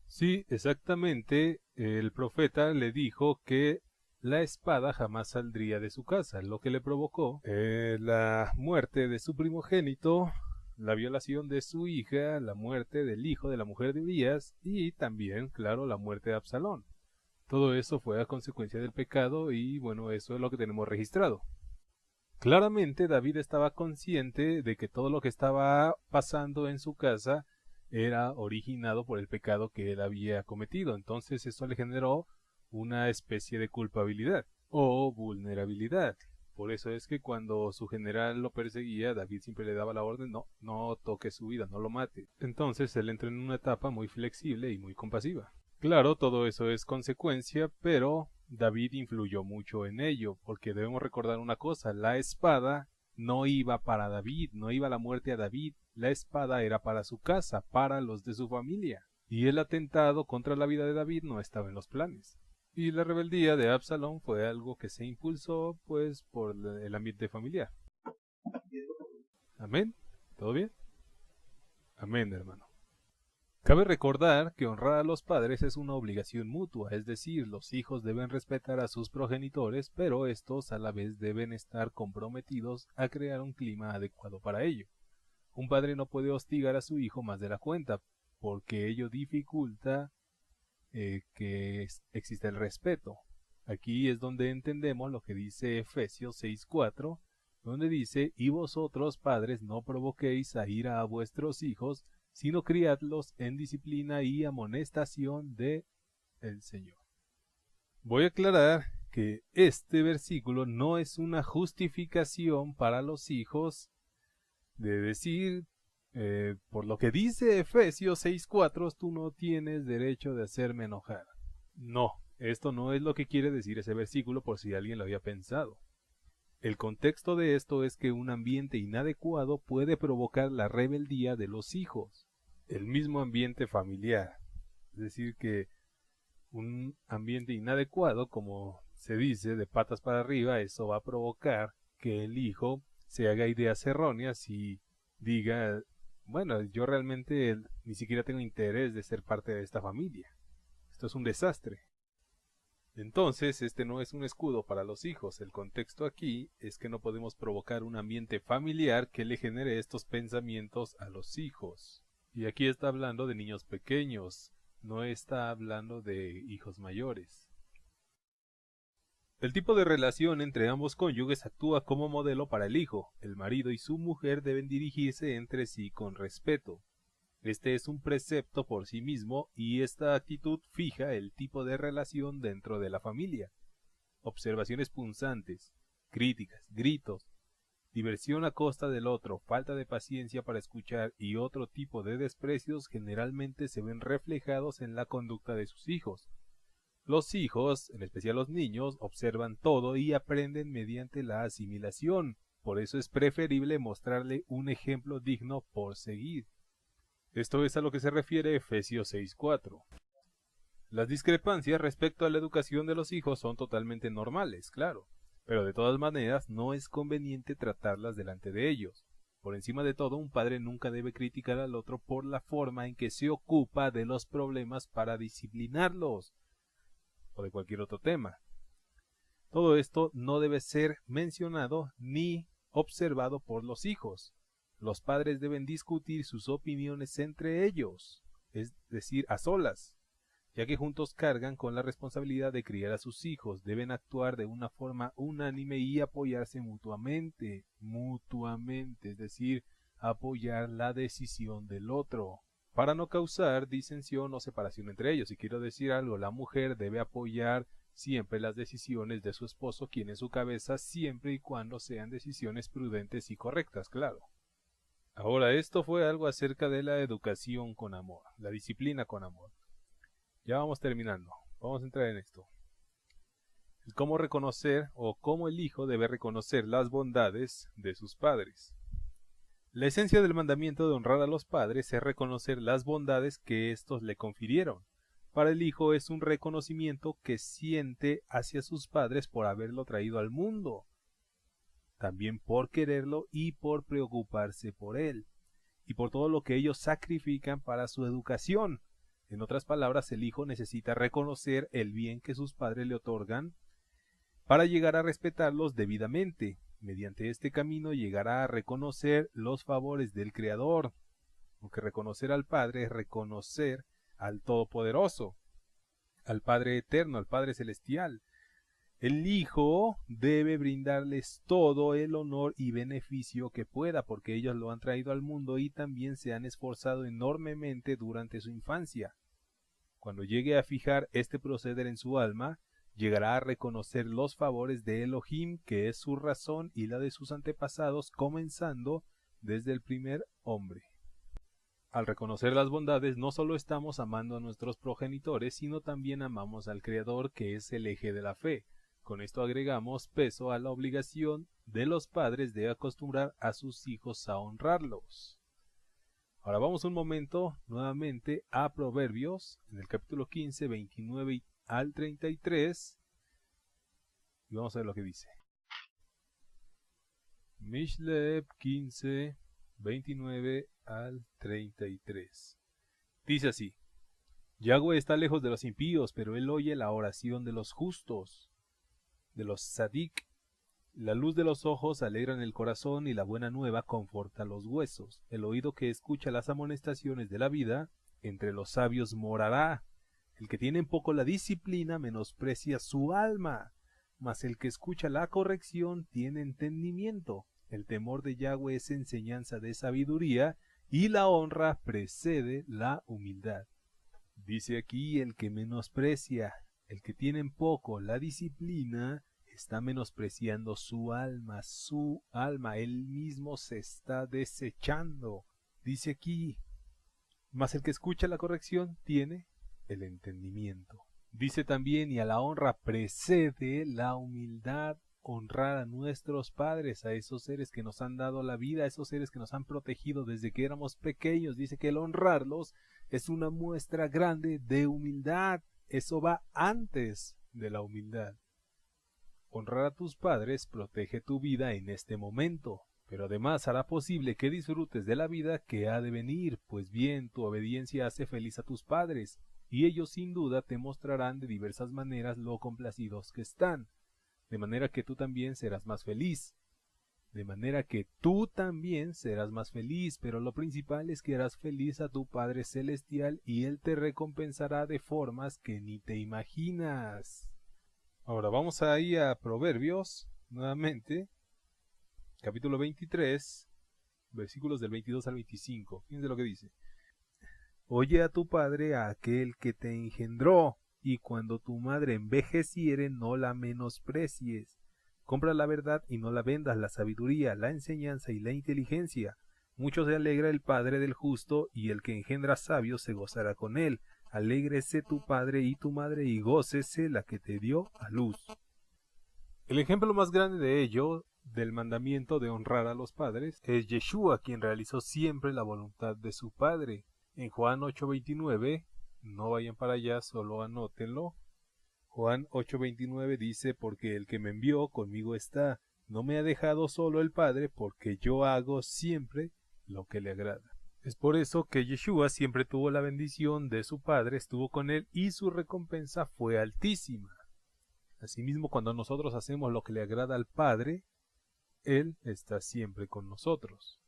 Sí, exactamente. El profeta le dijo que la espada jamás saldría de su casa, lo que le provocó la muerte de su primogénito, la violación de su hija, la muerte del hijo de la mujer de Urías y también, claro, la muerte de Absalón. Todo eso fue a consecuencia del pecado y bueno, eso es lo que tenemos registrado. Claramente David estaba consciente de que todo lo que estaba pasando en su casa era originado por el pecado que él había cometido. Entonces eso le generó una especie de culpabilidad o vulnerabilidad. Por eso es que cuando su general lo perseguía, David siempre le daba la orden, no toque su vida, no lo mate. Entonces él entró en una etapa muy flexible y muy compasiva. Claro, todo eso es consecuencia, pero David influyó mucho en ello, porque debemos recordar una cosa: la espada no iba para David, no iba la muerte a David, la espada era para su casa, para los de su familia, y el atentado contra la vida de David no estaba en los planes. Y la rebeldía de Absalón fue algo que se impulsó, pues, por el ambiente familiar. ¿Amén? ¿Todo bien? Amén, hermano. Cabe recordar que honrar a los padres es una obligación mutua, es decir, los hijos deben respetar a sus progenitores, pero estos a la vez deben estar comprometidos a crear un clima adecuado para ello. Un padre no puede hostigar a su hijo más de la cuenta, porque ello dificulta que exista el respeto. Aquí es donde entendemos lo que dice Efesios 6:4, donde dice: y vosotros, padres, no provoquéis a ira a vuestros hijos, sino criadlos en disciplina y amonestación de el Señor. Voy a aclarar que este versículo no es una justificación para los hijos de decir, por lo que dice Efesios 6:4, tú no tienes derecho de hacerme enojar. No, Esto no es lo que quiere decir ese versículo por si alguien lo había pensado. El contexto de esto es que un ambiente inadecuado puede provocar la rebeldía de los hijos. El mismo ambiente familiar. Es decir, que un ambiente inadecuado, como se dice, de patas para arriba, eso va a provocar que el hijo se haga ideas erróneas y diga, bueno, yo realmente ni siquiera tengo interés de ser parte de esta familia. Esto es un desastre. Entonces, este no es un escudo para los hijos. El contexto aquí es que no podemos provocar un ambiente familiar que le genere estos pensamientos a los hijos. Y aquí está hablando de niños pequeños, no está hablando de hijos mayores. El tipo de relación entre ambos cónyuges actúa como modelo para el hijo. El marido y su mujer deben dirigirse entre sí con respeto. Este es un precepto por sí mismo y esta actitud fija el tipo de relación dentro de la familia. Observaciones punzantes, críticas, gritos, diversión a costa del otro, falta de paciencia para escuchar y otro tipo de desprecios generalmente se ven reflejados en la conducta de sus hijos. Los hijos, en especial los niños, observan todo y aprenden mediante la asimilación. Por eso es preferible mostrarle un ejemplo digno por seguir. Esto es a lo que se refiere Efesios 6:4. Las discrepancias respecto a la educación de los hijos son totalmente normales, claro, pero de todas maneras no es conveniente tratarlas delante de ellos. Por encima de todo, un padre nunca debe criticar al otro por la forma en que se ocupa de los problemas para disciplinarlos, o de cualquier otro tema. Todo esto no debe ser mencionado ni observado por los hijos. Los padres deben discutir sus opiniones entre ellos, es decir, a solas, ya que juntos cargan con la responsabilidad de criar a sus hijos, deben actuar de una forma unánime y apoyarse mutuamente, es decir, apoyar la decisión del otro, para no causar disensión o separación entre ellos. Y quiero decir algo, la mujer debe apoyar siempre las decisiones de su esposo, quien es su cabeza, siempre y cuando sean decisiones prudentes y correctas, claro. Ahora, esto fue algo acerca de la educación con amor, la disciplina con amor. Ya vamos terminando, vamos a entrar en esto. El cómo reconocer o cómo el hijo debe reconocer las bondades de sus padres. La esencia del mandamiento de honrar a los padres es reconocer las bondades que éstos le confirieron. Para el hijo es un reconocimiento que siente hacia sus padres por haberlo traído al mundo, también por quererlo y por preocuparse por él, y por todo lo que ellos sacrifican para su educación. En otras palabras, el hijo necesita reconocer el bien que sus padres le otorgan para llegar a respetarlos debidamente. Mediante este camino llegará a reconocer los favores del Creador, porque reconocer al Padre es reconocer al Todopoderoso, al Padre Eterno, al Padre Celestial. El Hijo debe brindarles todo el honor y beneficio que pueda, porque ellos lo han traído al mundo y también se han esforzado enormemente durante su infancia. Cuando llegue a fijar este proceder en su alma, llegará a reconocer los favores de Elohim, que es su razón y la de sus antepasados, comenzando desde el primer hombre. Al reconocer las bondades, no solo estamos amando a nuestros progenitores, sino también amamos al Creador, que es el eje de la fe. Con esto agregamos peso a la obligación de los padres de acostumbrar a sus hijos a honrarlos. Ahora vamos un momento nuevamente a Proverbios, en el capítulo 15, 29 al 33, y vamos a ver lo que dice. Mishleb 15, 29 al 33. Dice así: Yahweh está lejos de los impíos, pero él oye la oración de los justos, de los sadik. La luz de los ojos alegra el corazón y la buena nueva conforta los huesos. El oído que escucha las amonestaciones de la vida, entre los sabios morará. El que tiene en poco la disciplina menosprecia su alma, mas el que escucha la corrección tiene entendimiento. El temor de Yahweh es enseñanza de sabiduría, y la honra precede la humildad. Dice aquí, el que menosprecia, el que tiene en poco la disciplina, está menospreciando su alma, él mismo se está desechando. Dice aquí, mas el que escucha la corrección tiene el entendimiento. Dice también, y a la honra precede la humildad, honrar a nuestros padres, a esos seres que nos han dado la vida, a esos seres que nos han protegido desde que éramos pequeños. Dice que el honrarlos es una muestra grande de humildad. Eso va antes de la humildad. Honrar a tus padres protege tu vida en este momento, pero además hará posible que disfrutes de la vida que ha de venir, pues bien, tu obediencia hace feliz a tus padres, y ellos sin duda te mostrarán de diversas maneras lo complacidos que están, de manera que tú también serás más feliz. Pero lo principal es que harás feliz a tu Padre Celestial y Él te recompensará de formas que ni te imaginas. Ahora vamos ahí a Proverbios, nuevamente, capítulo 23, versículos del 22 al 25. Fíjense lo que dice. Oye a tu padre, a aquel que te engendró, y cuando tu madre envejeciere no la menosprecies. Compra la verdad y no la vendas, la sabiduría, la enseñanza y la inteligencia. Mucho se alegra el padre del justo, y el que engendra sabios se gozará con él. Alégrese tu padre y tu madre, y gócese la que te dio a luz. El ejemplo más grande de ello, del mandamiento de honrar a los padres, es Yeshua, quien realizó siempre la voluntad de su Padre. En Juan 8:29, no vayan para allá, solo anótenlo. Juan 8:29 dice, porque el que me envió conmigo está, no me ha dejado solo el Padre, porque yo hago siempre lo que le agrada. Es por eso que Yeshua siempre tuvo la bendición de su Padre, estuvo con él y su recompensa fue altísima. Asimismo, cuando nosotros hacemos lo que le agrada al Padre, Él está siempre con nosotros.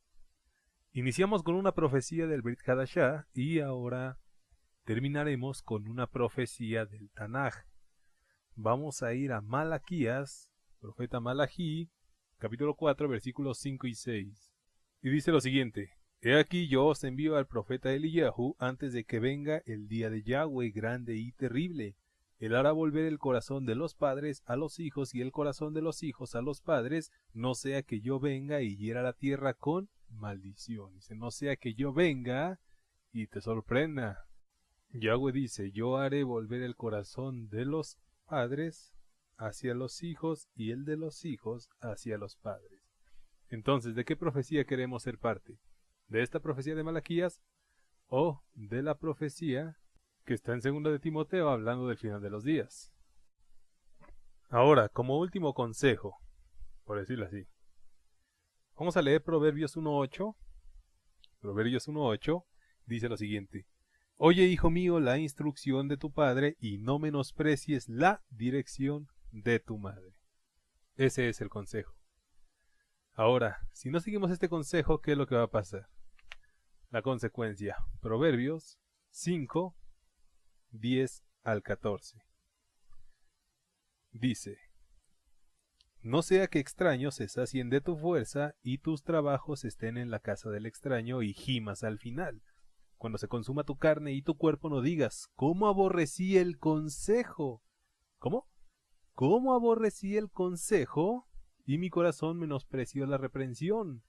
Iniciamos con una profecía del Brit Hadashah y ahora terminaremos con una profecía del Tanaj. Vamos a ir a Malaquías, profeta Malaquí, capítulo 4, versículos 5 y 6. Y dice lo siguiente: He aquí yo os envío al profeta Eliyahu antes de que venga el día de Yahweh grande y terrible. Él hará volver el corazón de los padres a los hijos y el corazón de los hijos a los padres, no sea que yo venga y hiera la tierra con maldición. Dice, no sea que yo venga y te sorprenda. Yahweh dice, yo haré volver el corazón de los padres hacia los hijos y el de los hijos hacia los padres. Entonces, ¿de qué profecía queremos ser parte? ¿De esta profecía de Malaquías o de la profecía que está en 2 de Timoteo hablando del final de los días? Ahora, como último consejo, por decirlo así, vamos a leer Proverbios 1.8. Proverbios 1.8 dice lo siguiente: Oye, hijo mío, la instrucción de tu padre y no menosprecies la dirección de tu madre. Ese es el consejo. Ahora, si no seguimos este consejo, ¿qué es lo que va a pasar? La consecuencia. Proverbios 5, 10 al 14. Dice, no sea que extraños se sacien de tu fuerza y tus trabajos estén en la casa del extraño y gimas al final. Cuando se consuma tu carne y tu cuerpo no digas, ¿cómo aborrecí el consejo? ¿Cómo? ¿Cómo aborrecí el consejo? Y mi corazón menospreció la reprensión.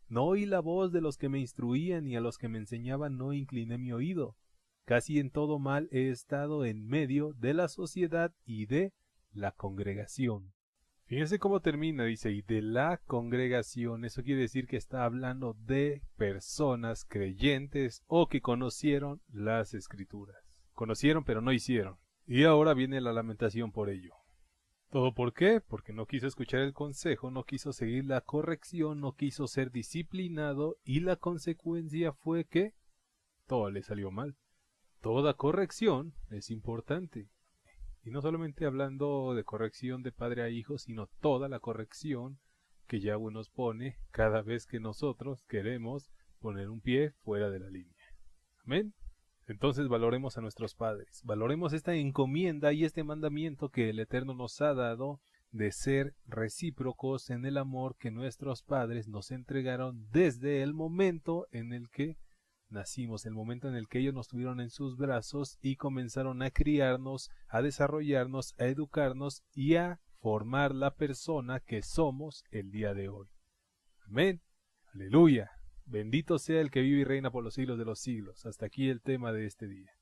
No oí la voz de los que me instruían y a los que me enseñaban no incliné mi oído. Casi en todo mal he estado en medio de la sociedad y de la congregación. Fíjense cómo termina, dice, y de la congregación. Eso quiere decir que está hablando de personas creyentes o que conocieron las escrituras. Conocieron pero no hicieron. Y ahora viene la lamentación por ello. ¿Todo por qué? Porque no quiso escuchar el consejo, no quiso seguir la corrección, no quiso ser disciplinado y la consecuencia fue que todo le salió mal. Toda corrección es importante. Y no solamente hablando de corrección de padre a hijo, sino toda la corrección que Yahweh nos pone cada vez que nosotros queremos poner un pie fuera de la línea. Amén. Entonces valoremos a nuestros padres, valoremos esta encomienda y este mandamiento que el Eterno nos ha dado de ser recíprocos en el amor que nuestros padres nos entregaron desde el momento en el que nacimos, el momento en el que ellos nos tuvieron en sus brazos y comenzaron a criarnos, a desarrollarnos, a educarnos y a formar la persona que somos el día de hoy. Amén. Aleluya. Bendito sea el que vive y reina por los siglos de los siglos. Hasta aquí el tema de este día.